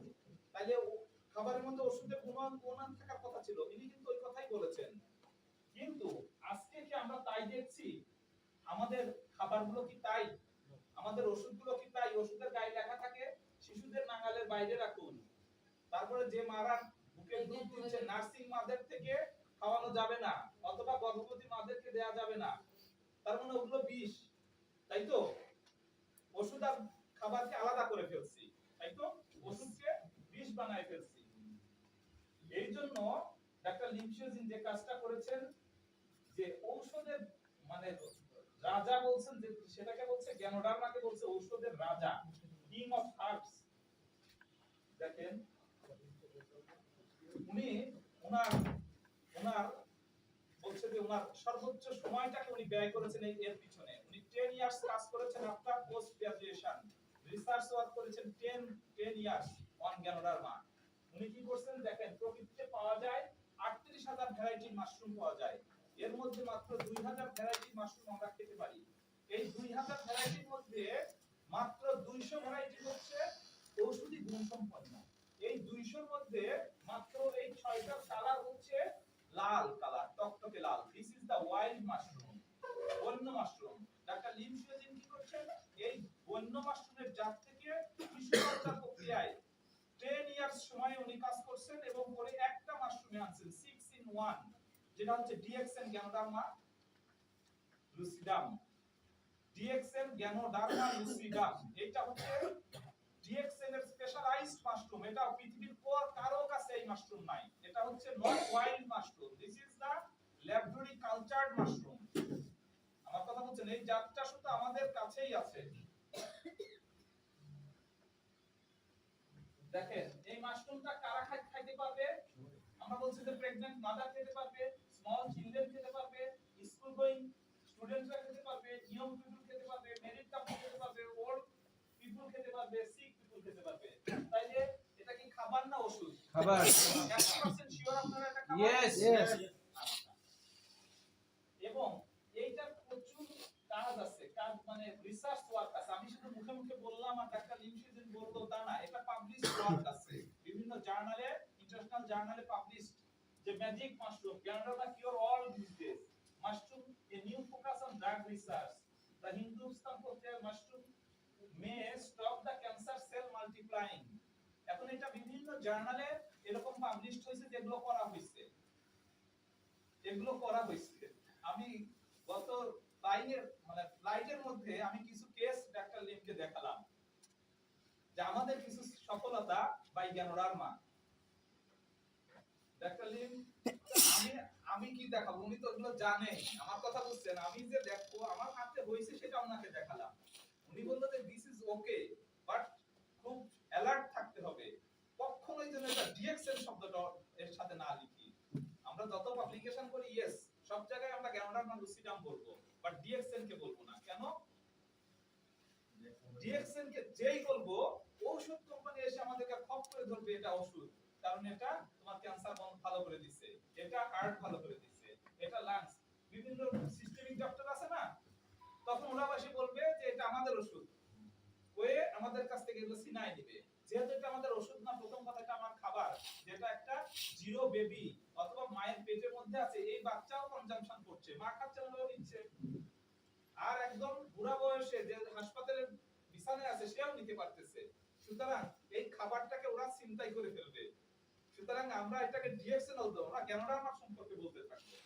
তাইলে খাবারের মধ্যে ওষুধের গুণাগুণ থাকার কথা ছিল, ইনি কিন্তু ওই কথাই বলেছেন। কিন্তু আজকে কি আমরা তাই দেখছি? আমাদের খাবারগুলো কি তাই? আমাদের ওষুধগুলো কি তাই? ওষুধের গায়ে লেখা থাকে শিশুদের নাগালের বাইরে রাখুন। তারপরে যে মারা বুকের দুধ দিচ্ছে নার্সিং মাদের থেকে খাওয়ানো যাবে না, অথবা গর্ভবতী মাদেরকে দেয়া যাবে না। তার মানে ওগুলো বিষ, তাই তো? ওষুধ আর খাবারকে আলাদা করে ফেলছি, তাই তো? ওষুধকে বিষ বানায় ফেলছি। এই জন্য ডাক্তার লিমশিওজিন যে কাজটা করেছেন, যে ঔষধের মানে রাজা বলছেন, যে সেটাকে বলছে গ্যানোডার্মাকে বলছে ঔষধের রাজা, কিং অফ হার্বস। দেখেন উনি ওনার ওনার বলছে যে ওনার সর্বোচ্চ সময়টাকে উনি ব্যয় করেছেন এর পিছনে। উনি 10 ইয়ার্স কাজ করেছেন after post graduation, research work করেছেন 10 ইয়ার্স অন গ্যানোডার্মা। উনি কি করছেন দেখেন, প্রকৃতিতে পাওয়া যায় ৩৮,০০০ ভ্যারাইটির মাশরুম পাওয়া যায়, এর মধ্যে মাত্র ২০০০ ভ্যারাইটির মাশরুম আমরা খেতে পারি। এই ২০০০ ভ্যারাইটির মধ্যে মাত্র ২০০ ভ্যারাইটি হচ্ছে ঔষধি গুণসম্পন্ন। এই ২০০ এর মধ্যে মাত্র এই ৬টার কালার হচ্ছে লাল কালার, টকটকে লাল। This is the wild mushroom, বন্য মাশরুম। ডাক্তার লিমশিওজিন কি করছেন? এই বন্য মাশরুমের জাত থেকে কৃষিকার্য প্রক্রিয়ায় 10 ইয়ার্স সময় উনি কাজ করছেন, এবং পরে একটা মাশরুমে আনছেন 6 in 1, যেটা হচ্ছে DXN Ganoderma lucidum. DXN Ganoderma lucidum, এটা হচ্ছে ডিএক্সএন এর স্পেশালাইজড মাশরুম। এটা পৃথিবীর কারো কাছে এই মাশরুম নাই। এটা হচ্ছে not wild mushroom, this is the laboratory cultured mushroom. আমার কথা বলছেন, এই জাতটা শুধু আমাদের কাছেই আছে। দেখেন এই মাশরুমটা কারা খাইতে পারবে? আমরা বলছি যে প্রেগন্যান্ট মাদার খেতে পারবে, স্মল চিলড্রেন খেতে পারবে, স্কুল গোয়িং স্টুডেন্টরা খেতে পারবে, ইয়ং পিপল খেতে পারবে, ম্যারিড কাপল খেতে পারবে, ওল্ড পিপল খেতে পারবে, সিক পিপল খেতে পারবে। তাইলে এটা কি খাবার না ওষুধ? খাবার। 100% শিওর আপনারা এটা খাবার? Yes yes. এবং এইটার প্রচুর কাজ আছে, কাজ মানে রিসার্চ ওয়ার্ক আছে। আমি শুধু মুখে মুখে বললাম আর ডাক্তার লিমশিওজিন বলতো তা না, এটা পাবলিশড ওয়ার্ক আছে বিভিন্ন জার্নালে, ইন্টারন্যাশনাল জার্নালে পাবলিশড। যে magic mushroom, ganoderma cure all disease, mushroom a new focus on drug research, the Hindustan প্রক্রিয়া mushroom may stop the cancer cell multiplying. এখন এটা বিভিন্ন জার্নালে এরকম পাবলিশড হয়েছে, যেগুলো করা হয়েছে, এগুলো করা হয়েছে। আমি গত ফ্লাইটের মধ্যে আমি কিছু কেস ডাক্তার লিমকে দেখালাম, যে আমাদের কিছু সফলতা বাই গ্যানোডার্মা। ডাক্তার লিম, আমি কি দেখাবো, উনি তো ওগুলো জানে। আমার কথা বুঝছেন, আমি যে দেখবো আমার হাতে হয়েছে সেটা ওনাকে দেখালাম। উনি বললো যে দিস ইজ ওকে, বাট খুব অ্যালার্ট থাকতে হবে, কখনোই যেন এটা ডিএক্সএল শব্দটা এর সাথে না লিখি। আমরা যত পাবলিকেশন করি ইয়েস সব জায়গায় আমরা গ্যানোডার্মা লুসিডাম বলবো, বাট ডিএক্সএল কে বলবো না। কেন? ডিএক্সএল কে যেই বলবো ঔষধ কোম্পানি এসে আমাদেরকে খপ করে ধরবে এটা ওষুধ, কারণ এটা তোমার ক্যান্সার ভালো করে দিচ্ছে, এটা হার্ট ভালো করে দিচ্ছে, এটা লাংস, বিভিন্ন সিস্টেমিক ডক্টর আছে না, তখন ওরা এসে বলবে যে এটা আমাদের ওষুধ, ওয়ে আমাদের কাছ থেকে এগুলো সিনাই দিবে। যেহেতু এটা আমাদের ওষুধ না, প্রথম কথা এটা আমার খাবার, যেটা একটা জিরো বেবি অথবা মায়ের পেটের মধ্যে আছে, এই বাচ্চাও কনজাম্পশন করছে, মা খাচ্ছে ওরাও নিচ্ছে, আর একদম বুড়া বয়সে যে হাসপাতালে বিছানায় আছে সেও নিতে পারতেছে। সুতরাং এই খাবারটাকে ওরা চিন্তাই করে ফেলবে। সুতরাং আমরা এটাকে ডিএক্সএল দেব, আমরা গ্যানোডার্মা সম্পর্কে বলতে থাকবো।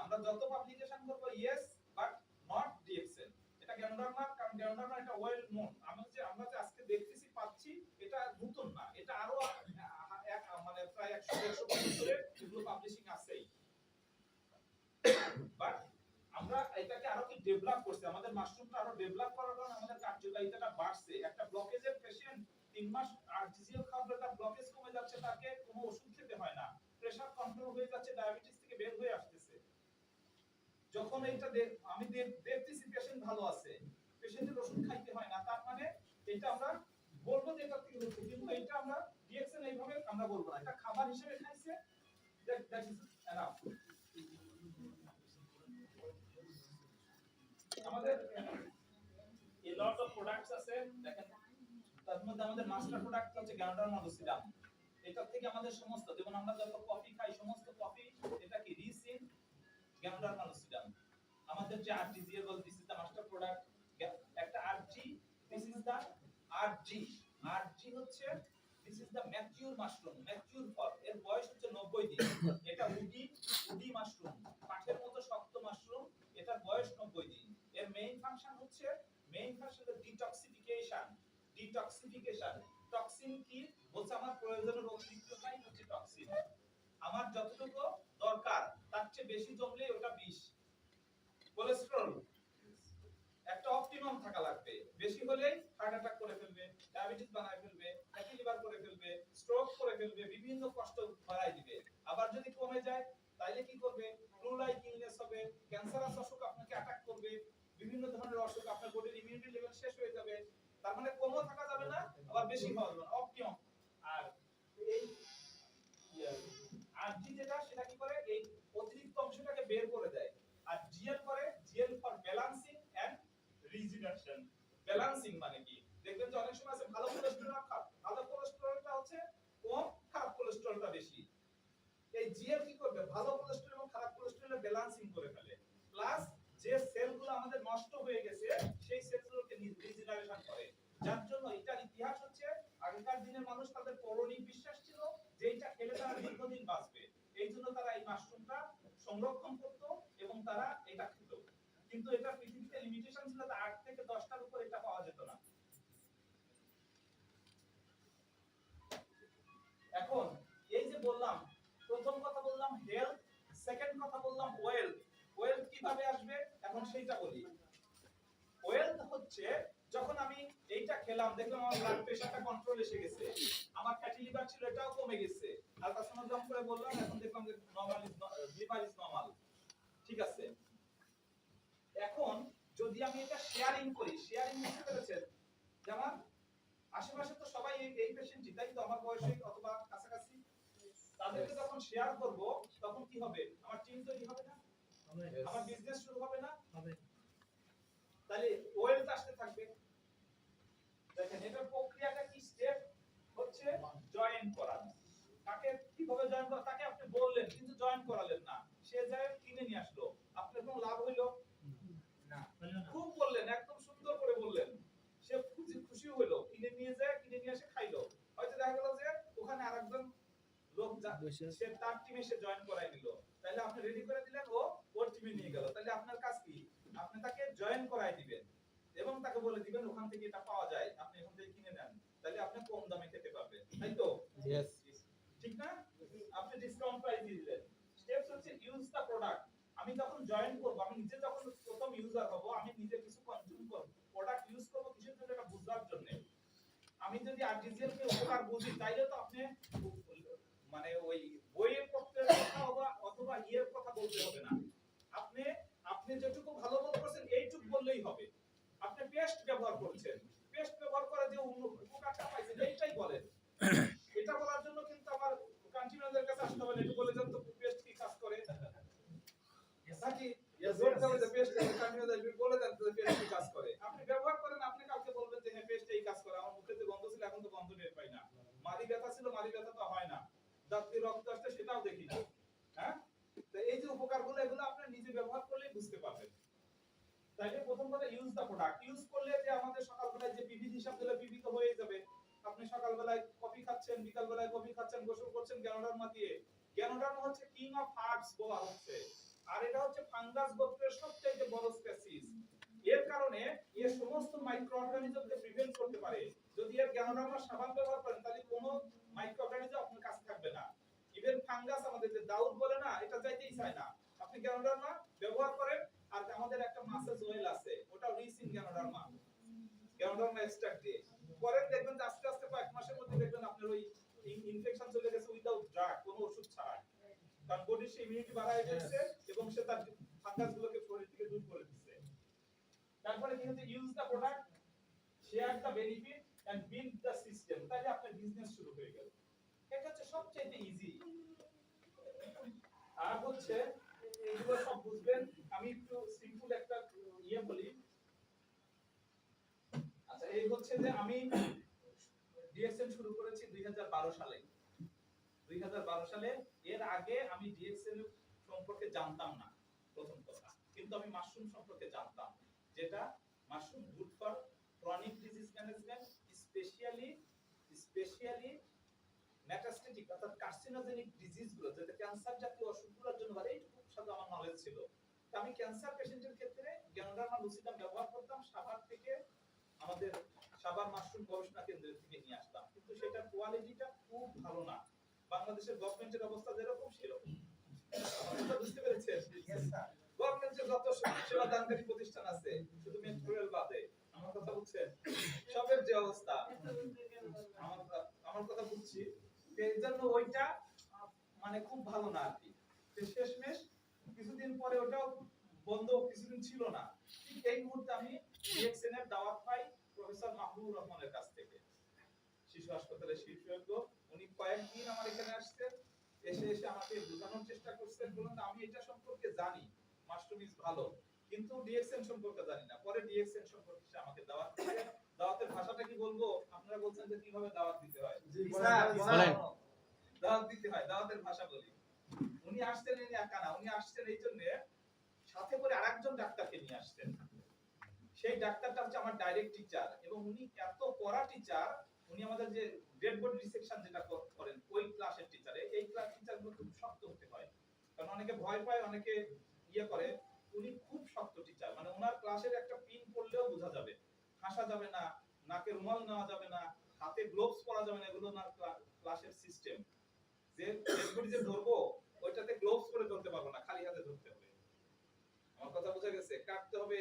আমরা যত পাবলিকেশন করব ইয়েস বাট নট ডিএক্সএল। এটা গ্যানোডার্মা, কারণ গ্যানোডার্মা এটা ওয়েল নোন। আমরা যে আজকে দেখতেছি পাচ্ছি এটা নতুন না, এটা আরো মানে প্রায় 100 বছরের এগুলো পাবলিশিং আছেই। বাট আমরা এটাকে আরো কি ডেভেলপ করছি, আমাদের মাশরুমটা আরো ডেভেলপ করার কারণে আমাদের কার্যকারিতাটা বাড়ছে। একটা ব্লকেজের পেশেন্ট 3 মাস আরজিজিএল খাওয়ার তার ব্লকেজ কমে যাচ্ছে, তাকে কোনো ওষুধ খেতে হয় না, প্রেসার কন্ট্রোল হয়ে যাচ্ছে, ডায়াবেটিস থেকে বের হয়ে আসতেছে। যখন এটা আমি দেখতেছি পেশেন্ট ভালো আছে, পেশেন্টের ওষুধ খাইতে হয় না, তার মানে এটা আমরা বলবো যে এটা থেকে হচ্ছে, কিন্তু এটা আমরা ডিএক্সএল এইভাবে আমরা বলবো না, এটা খাবার হিসেবে খাইছে, দ্যাট ইজ এনাফ। আমাদের এ লট অফ প্রোডাক্টস আছে, দেখেন তার মধ্যে আমাদের মাস্টার প্রোডাক্ট হচ্ছে গ্যানোডার্মা লুসিডাম। এটা থেকে আমাদের সমস্ত, যেমন আমরা যত কফি খাই সমস্ত কফি এটা কি রিচ ইন গ্যানোডার্মা লুসিডাম। আমাদের যে আরজিজিএল বল, this is the master product, একটা RG, this is the RG. RG হচ্ছে this is the mature mushroom, mature ফল, এর বয়স হচ্ছে 90 দিন। এটা উডি মাশরুম, কাঠের মতো শক্ত মাশরুম, এটার বয়স 90 দিন। এর মেইন ফাংশন হচ্ছে ডিটক্সিফিকেশন। টক্সিন কি বলছে, আমার প্রয়োজনের অতিরিক্তটাই হচ্ছে টক্সিন। আমার যতটুকু দরকার তার চেয়ে বেশি জমলে ওটা বিষ। কোলেস্টেরল একটা অপটিমাম থাকা লাগবে, বেশি হলেই হার্ট অ্যাটাক করে ফেলবে, ডায়াবেটিস বানায় ফেলবে, ফ্যাটি লিভার করে ফেলবে, স্ট্রোক করে ফেলবে, বিভিন্ন কষ্ট বাড়ায় দিবে। আবার যদি কমে যায় তাইলে কি করবে, ফ্লু লাইক ইলনেস হবে, ক্যান্সারাস অসুখ আপনাকে অ্যাটাক করবে, বিভিন্ন ধরনের অসুখ, আপনার বডির ইমিউনিটি লেভেল শেষ হয়ে যাবে। তার মানে কমও থাকা যাবে না, আবার বেশি হওয়া যাবে না, অপটিমাম। আর এই আরজি যেটা, সেটা কি করে, এই অতিরিক্ত অংশটাকে বের করে দেয়। আর জিএল করে, GL for balancing and regeneration. Balancing মানে কি, দেখবেন যে অনেক সময় আছে ভালো কোলেস্টেরল খারাপ, ভালো কোলেস্টেরলটা হচ্ছে কম, খারাপ কোলেস্টেরলটা বেশি। এই জিএল কি করবে, ভালো কোলেস্টেরল এবং খারাপ কোলেস্টেরলের ব্যালেন্সিং করে ফেলে, প্লাস যে সেলগুলো আমাদের নষ্ট হয়ে গেছে সেই সেলগুলোকে রিজেনারেশন করে। যার জন্য এটার ইতিহাস হচ্ছে, আগেকার দিনের মানুষ তাদের পৌরাণিক বিশ্বাস ছিল যে এটা খেলে তারা দীর্ঘদিন বাঁচবে, এই জন্য তারা এই মাশরুমটা সংরক্ষণ করত এবং তারা এটা খেত। কিন্তু এটা পৃথিবীতে লিমিটেশন ছিল, 8 থেকে 10টার উপর এটা পাওয়া যেত না। এখন এই যে বললাম, প্রথম কথা বললাম হেলথ, সেকেন্ড কথা বললাম ওয়েলথ। ওয়েলথ কিভাবে আসবে এখন সেইটা বলি। ওয়েলথ হচ্ছে যখন আমি এইটা খেলাম, দেখলাম আমার ব্লাড প্রেশারটা কন্ট্রোল এসে গেছে, আমার ফ্যাটি লিভার ছিল এটাও কমে গেছে, আলট্রাসোনোগ্রাম করে বললাম, এখন দেখলাম যে normal is liver is normal, ঠিক আছে। এখন যদি আমি এটা শেয়ারিং করি, শেয়ারিং বুঝতে পেরেছেন, যেমন আশেপাশে তো সবাই এই পেশেন্টই, তাই তো আমার বয়সে অথবা কাছাকাছি, তাদেরকে যখন শেয়ার করব তখন কি হবে, আমার টিম তৈরি হবে না, আমার বিজনেস শুরু হবে না, তাহলে ওয়েলথ আসতে থাকবে। দেখেন এটার প্রক্রিয়াটা কি, স্টেপ হচ্ছে জয়েন করা। তাকে কিভাবে জয়েন করা, তাকে আপনি বললেন কিন্তু জয়েন করালেন না, সে যায় কিনে নিয়ে আসলো, আপনার কোনো লাভ হইলো না। খুব বললেন, একদম সুন্দর করে বললেন, সে খুশি হইলো, কিনে নিয়ে এসে খাইলো, হয়তো দেখা গেল যে ওখানে আরেকজন লোক সে তার টিমে সে জয়েন করাই দিল, তাহলে আপনি রেডি করে দিলেন, ও ওর টিমে নিয়ে গেল, তাহলে আপনার কাজ কি, আপনি তাকে জয়েন করাই দিবেন এবং তাকে বলে দিবেন ওখান থেকে এটা পাওয়া যায়, আপনি এখান থেকে কিনে নেন, তাহলে আপনি কম দামে খেতে পারবেন, তাই তো? Yes. ঠিক না, আপনি ডিসকাউন্ট প্রাইস দিয়ে দিলেন। স্টেপস হচ্ছে ইউজ দা প্রোডাক্ট। আমি যখন জয়েন করব, আমি নিজে যখন প্রথম ইউজার হব, আমি নিজে কিছু কনজিউম করব, প্রোডাক্ট ইউজ করব কিসের জন্য, এটা বুঝার জন্য। আমি যদি আরটিজিএল কে উপকার বুঝি, তাইলে তো আপনি মানে ওই বইয়ের পত্রের কথা অথবা ইয়ের কথা বলতে হবে না। আপনি আপনি যেটুকু ভালো বোধ করছেন এইটুকু বললেই হবে। আপনি পেস্ট ব্যবহার করছেন, পেস্ট ব্যবহার করে যে উপকারটা পাইছেন এইটাই বলেন। এটা বলার জন্য কিন্তু আমার কান্ট্রি ম্যানেজারের কাছে আসতে হবে না, একটু বলে দেন তো পেস্ট কি কাজ করে নাকি জোর করে যে পেস্ট কান্ট্রি ম্যানেজার বলে দেন তো পেস্ট কি কাজ করে। আপনি ব্যবহার করেন, আপনি কাউকে বলবেন যে হ্যাঁ পেস্ট এই কাজ করে। আমার মুখে যে গন্ধ ছিল এখন তো গন্ধ টের পাই না, মারি ব্যথা ছিল মারি ব্যথা তো হয় না, দাঁত দিয়ে রক্ত আসছে সেটাও দেখি না। হ্যাঁ, তো এই যে উপকারগুলো এগুলো আপনি নিজে ব্যবহার করলেই বুঝতে পারবেন। তাইলে প্রথম কথা ইউজ দা প্রোডাক্ট। ইউজ করলে যে আমাদের সকালবেলায় যে পিভি হিসাব দিলে পিভি তো হয়ে যাবে। আপনি সকালবেলায় কফি খাচ্ছেন, বিকালবেলায় কফি খাচ্ছেন, গোসল করছেন গ্যানোডার্মা দিয়ে। গ্যানোডার্মা হচ্ছে কিং অফ হার্বস বলা হচ্ছে, আর এটা হচ্ছে ফাঙ্গাস গোত্রের সবচেয়ে বড় স্পেসিস। এর কারণে এর সমস্ত মাইক্রো অর্গানিজমকে প্রিভেন্ট করতে পারে। যদি এর গ্যানোডার্মা সাবান ব্যবহার করেন তাহলে কোনো মাইক্রো অর্গানিজম আপনার কাছে থাকবে না। ইভেন ফাঙ্গাস আমাদের যে দাউদ বলে না, এটা যাইতেই চায় না। আপনি গ্যানোডার্মা ব্যবহার করেন, আর আমাদের একটা মাসেজ অয়েল আছে, ওটা rich in ganoderma, ganoderma extract দিয়ে পরে দেখবেন যে আস্তে আস্তে কয়েক মাসের মধ্যে দেখবেন আপনার ওই ইনফেকশন চলে গেছে উইদাউট ড্রাগ, কোনো ওষুধ ছাড়া। কারণ বডির সেই ইমিউনিটি বাড়ায় ফেলছে এবং সে তার ফাঙ্গাসগুলোকে শরীর থেকে দূর করে দিচ্ছে। তারপরে কি হচ্ছে, use the product, share the benefit and build the system. তাহলে আপনার বিজনেস শুরু হয়ে গেল। এটা হচ্ছে সবচেয়ে ইজি। আর হচ্ছে এইগুলো সব বুঝবেন। আমি একটু সিম্পল একটা ইয়ে বলি। আচ্ছা, এই হচ্ছে যে আমি ডিএক্সএন শুরু করেছি 2012 সালে। 2012 সালে, এর আগে আমি ডিএক্সএন সম্পর্কে জানতাম না প্রথম কথা, কিন্তু আমি মাশরুম সম্পর্কে জানতাম, যেটা mushroom good for chronic disease management, specially metastatic অর্থাৎ কার্সিনোজেনিক ডিজিজ গুলো, যেটা ক্যান্সার জাতীয় অসুখগুলোর জন্য ভালো। এইটুকু শুধু আমার নলেজ ছিল। তো আমি ক্যান্সার পেশেন্টের ক্ষেত্রে গ্যানোডার্মা লুসিডাম ব্যবহার করতাম, সাভার থেকে আমাদের সাভার মাশরুম গবেষণা কেন্দ্র থেকে নিয়ে আসতাম, কিন্তু সেটার কোয়ালিটিটা খুব ভালো না। বাংলাদেশের গভর্নমেন্টের অবস্থা যেরকম সেরকম। আপনারা বুঝতে পেরেছেন? গভর্নমেন্টের যত সেবা দানকারী প্রতিষ্ঠান আছে, শুধু মেট্রো রেল বাদে, আমার কথা বুঝছেন, সবের যে অবস্থা, আমার কথা বুঝছি, এই জন্য ওইটা মানে খুব ভালো না আর কি। শেষমেশ কিছুদিন পরে ওটাও বন্ধ, কিছুদিন ছিল না। ঠিক এই মুহূর্তে আমি ডিএক্সএন এর দাওয়াত পাই প্রফেসর মাহবুবুর রহমানের কাছ থেকে, শিশু হাসপাতালের শিশুবিজ্ঞ। উনি কয়েকদিন আমার এখানে আসছেন, এসে আমাকে বোঝানোর চেষ্টা করছেন। বলুন, আমি এটা সম্পর্কে জানি মাশরুম ইজ ভালো, কিন্তু ডিএক্সএন সম্পর্কে জানি না। পরে ডিএক্সএন সম্পর্কে সে আমাকে দাওয়াত দিয়েছে। দাওয়াতের ভাষাটা কি বলবো? আপনারা বলছেন যে কিভাবে দাওয়াত দিতে হয়। জি স্যার, বলেন। দাওয়াত দিতে হয়, দাওয়াতের ভাষা বলি। উনি আসছেন এই একা না, উনি আসছেন এই জন্য সাথে করে আরেকজন ডাক্তারকে নিয়ে আসছেন। সেই ডাক্তারটা হচ্ছে আমার ডাইরেক্ট টিচার, এবং উনি এত কড়া টিচার। উনি আমাদের যে ডেড বডি ডিসেকশন যেটা করেন ওই ক্লাসের টিচার। এই ক্লাস টিচারগুলো খুব শক্ত হতে হয়, কারণ অনেকে ভয় পায়, অনেকে ইয়ে করে। উনি খুব শক্ত টিচার, মানে ওনার ক্লাসের একটা পিন পড়লেও বোঝা যাবে। হাসা যাবে না, নাকে রুমাল নেওয়া যাবে না, হাতে গ্লোভস পরা যাবে না, এগুলো ওনার ক্লাসের সিস্টেম। যে ডেড বডি যে ধরবো ওইটাতে গ্লোভস পরে ধরতে পারবো না, খালি হাতে ধরতে হবে। আমার কথা বোঝা গেছে? কাটতে হবে,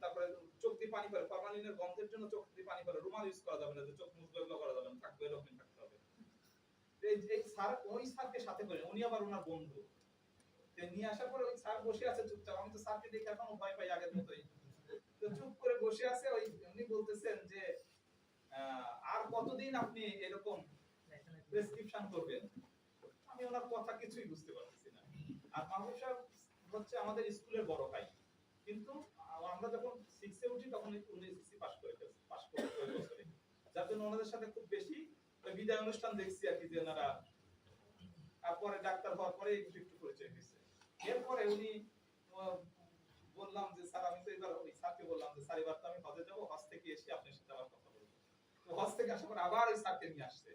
তারপরে চোখ দিয়ে পানি পড়ে, ফরমালিনের গন্ধের জন্য চোখ দিয়ে পানি পড়ে, রুমাল ইউজ করা যাবে না, যে চোখ মুছবে এগুলো করা যাবে না, থাকবে এরকম থাকতে হবে। এই স্যার, ওই স্যারকে সাথে করে, উনি আবার ওনার বন্ধু। নিয়ে আসার পরে ওই স্যার বসে আছে চুপচাপ। আমি তো স্যারকে দেখে এখনো ভয় পাই আগের মতোই। তো চুপ করে বসে আছে। ওই উনি বলতেছেন যে আর কতদিন আপনি এরকম প্রেসক্রিপশন করবেন? আমি ওনার কথা কিছুই বুঝতে পারতেছি না। আর মাহবুব সাহেব হচ্ছে আমাদের স্কুলের বড় ভাই, কিন্তু আমরা যখন 6 এ উঠি তখন উনি এসএসসি পাস করে ওই বছরে, যার জন্য ওনাদের সাথে খুব বেশি ওই বিদায় অনুষ্ঠান দেখছি আর কি, যে ওনারা তারপরে ডাক্তার হওয়ার পরে একটু একটু পরিচয় হয়েছে। এরপরে উনি বললাম যে স্যার, আমি তো এবার ওই স্যারকে বললাম যে স্যার এবার তো আমি হজে যাবো, হজ থেকে এসে আপনার সাথে আবার কথা বলবো। তো হজ থেকে আসার পর আবার ওই স্যারকে নিয়ে আসছে।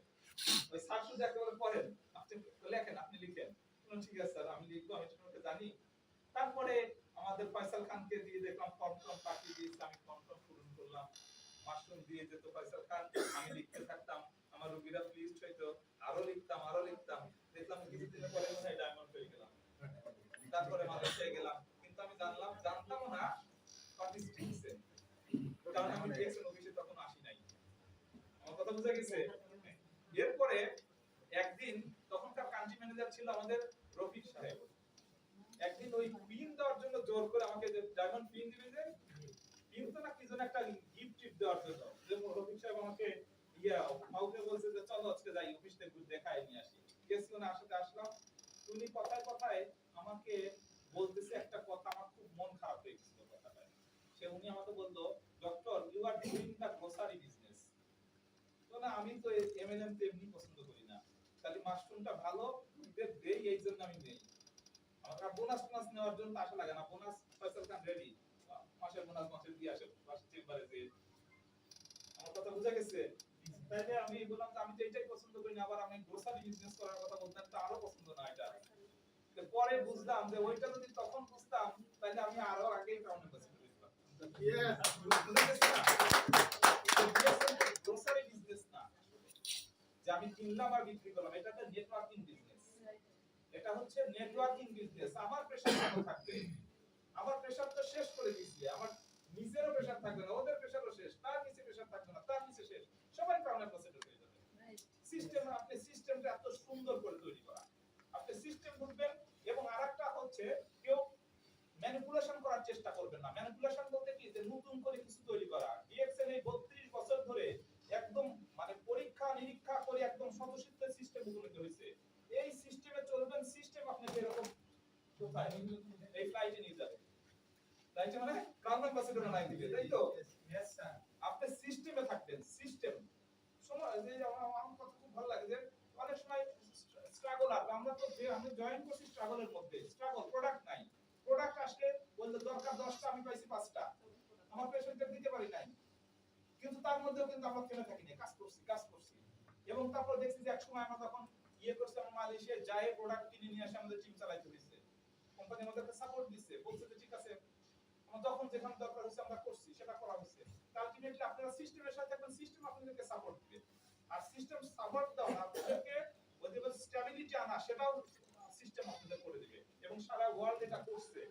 ওই স্যার শুধু একেবারে পড়েন, আপনি লেখেন, আপনি লিখেন। ঠিক আছে স্যার, আমি লিখবো, আমি সম্পর্কে জানি। তারপরে আমাদের ফয়সাল খানকে দিয়ে দেখলাম ফর্ম পাঠিয়ে দিয়েছে, আমি ফর্ম পূরণ করলাম। মাশরুম দিয়ে যেত ফয়সাল খান, আমি লিখতে থাকতাম, আমার রোগীরা প্লিজড হইতো, আরো লিখতাম। দেখলাম কিছুদিন পরে মনে হয় ডায়মন্ড হয়ে গেলাম। তারপরে মালয়েশিয়ায় গেলাম, কিন্তু আমি জানতাম না পার্টিসিপেন্টসে, কারণ আমি ডিএক্সএন অফিসে তখন আসি নাই। আমার কথা বুঝা গেছে? এরপরে একদিন তখনকার কান্ট্রি ম্যানেজার ছিল আমাদের রফিক সাহেব। একদিন ওই পিন দেওয়ার জন্য জোর করে আমাকে যে ডায়মন্ড পিন দিবে, যে পিন তো না কি যেন একটা গিফট টিপ দেওয়ার জন্য, যে রফিক সাহেব আমাকে মাউকে বলছে যে চলো আজকে যাই অফিসে একটু দেখায় নিয়ে আসি। গেছি না, আসলাম। উনি কথায় কথায় আমাকে বলতেছে একটা কথা, আমার খুব মন খারাপ হয়ে গেছিল কথাটা। উনি আমাকে বললো, doctor you are doing the grocery business. তো না, আমি তো এমএলএম তো এমনি পছন্দ করি না, খালি মাশরুমটা ভালো দেই এই জন্য আমি নেই। আমরা বোনাস নেওয়ার জন্য আশা লাগে না। বোনাস ফয়সাল খান রেডি, মাসের বোনাস মাসে দিয়ে আসে চেম্বারে যে। আমার কথা বুঝা গেছে? তাইলে আমি বললাম যে আমি তো এটাই পছন্দ করি না, আবার আমি গ্রোসারি বিজনেস করার কথা বলতাম, তো আরো পছন্দ না এটা। পরে বুঝলাম যে ওইটা যদি তখন বুঝতাম তাহলে আমি আরো আগেই টাউনে বসে যেতাম। গ্রোসারি বিজনেস না যে আমি কিনলাম আর বিক্রি করলাম, এটা তো নেটওয়ার্কিং বিজনেস। এটা হচ্ছে নেটওয়ার্কিং বিজনেস। আমার প্রেসার কত থাকবে? আমার প্রেসার তো শেষ করে দিয়েছি। আমার নিজেরও প্রেসার থাকবে না, ওদের প্রেসারও শেষ, তার নিচে প্রেসার থাকবে না, তার নিচে শেষ, সবাই টাউনে বসে হয়ে যাবে। সিস্টেম, আপনি সিস্টেমটা এত সুন্দর করে তৈরি করা, আপনি সিস্টেম বুঝবেন। এবং আরেকটা হচ্ছে, কেউ ম্যানিপুলেশন করার চেষ্টা করবেন না। ম্যানিপুলেশন বলতে কি, যে নতুন করে কিছু তৈরি করা। ডিএক্সএল এই 32 বছর ধরে একদম মানে পরীক্ষা নিরীক্ষা করে একদম স্বতঃসিদ্ধ সিস্টেম উপনীত হয়েছে। এই সিস্টেমে চলবেন, সিস্টেম আপনাকে এরকম কোথায় এই ফ্লাইটে নিয়ে যাবে। ফ্লাইটে মানে ক্রাউন অ্যাম্বাসেডর নাই দিবে, তাই তো? Yes sir. আপনি সিস্টেমে থাকবেন। সিস্টেম সময় যে আমার কথা খুব ভালো লাগে, যে অনেক সময় স্ট্রাগল আর আমরা তো যে আমি জয়েন করছি স্ট্রাগলের মধ্যে। স্ট্রাগল, প্রোডাক্ট নাই, প্রোডাক্ট আসলে বলতে দরকার 10টা, আমি পাইছি 5টা, আমার পেশেন্টকে দিতে পারি নাই, কিন্তু তার মধ্যেও কিন্তু আমরা থেমে থাকি না, কাজ করছি। এবং তারপর দেখছি যে এক সময় আমরা যখন করছি, আমরা মালয়েশিয়ায় যাই প্রোডাক্ট কিনে নিয়ে আসে আমাদের টিম চালাইতে হয়েছে। কোম্পানি আমাদেরকে সাপোর্ট দিচ্ছে, বলছে যে ঠিক আছে, আমরা যখন যেখানে দরকার হচ্ছে আমরা করছি, সেটা করা হচ্ছে। আলটিমেটলি আপনারা সিস্টেমের সাথে থাকবেন, সিস্টেম আপনাদেরকে সাপোর্ট দিবে। আর সিস্টেম সাপোর্ট দাও না, আপনাদেরকে ওই যে স্ট্যাবিলিটি আনা, সেটাও সিস্টেম আপনাদের করে দিবে। এবং সারা ওয়ার্ল্ড এটা করছে।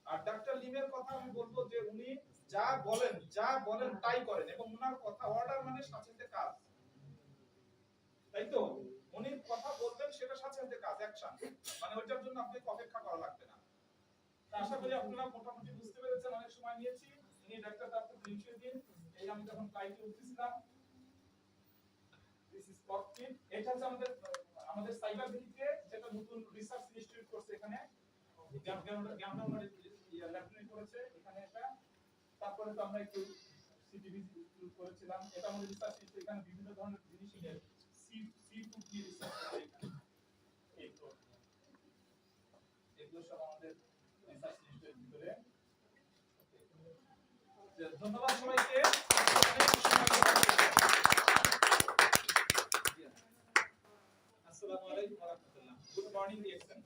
আর ডাক্তার লিমের কথা আমি বলবো যে উনি যা বলেন তাই করেন, এবং ওনার কথা অর্ডার মানে সাথে সাথে কাজ, তাই তো? উনি কথা বলবেন, সেটা সাথে সাথে কাজ, অ্যাকশন, মানে ওইটার জন্য আপনাকে অপেক্ষা করা লাগবে না। আশা করি আপনারা মোটামুটি বুঝতে পেরেছেন। অনেক সময় নিয়েছি। ইনি ডাক্তার তারপর পরিচয় দিন। এই আমি যখন ফ্লাইটে উঠতেছিলাম, দিস ইজ ককপিট। এটা হচ্ছে আমাদের সাইবার ভিত্তিতে যেটা নতুন রিসার্চ ইনস্টিটিউট করছে এখানে, ল্যাবরেটরি করেছে এখানে এটা। তারপরে তো আমরা একটু সিটিভি করেছিলাম, এটা আমাদের রিসার্চ ইনস্টিটিউট। এখানে বিভিন্ন ধরনের জিনিস নিয়ে সি ফুড নিয়ে রিসার্চ করে এখানে। এগুলো সব আমাদের রিসার্চ ইনস্টিটিউটের ভিতরে। ধন্যবাদ সবাইকে। আসসালামু আলাইকুম ওয়া রাহমাতুল্লাহ। Good morning DXN.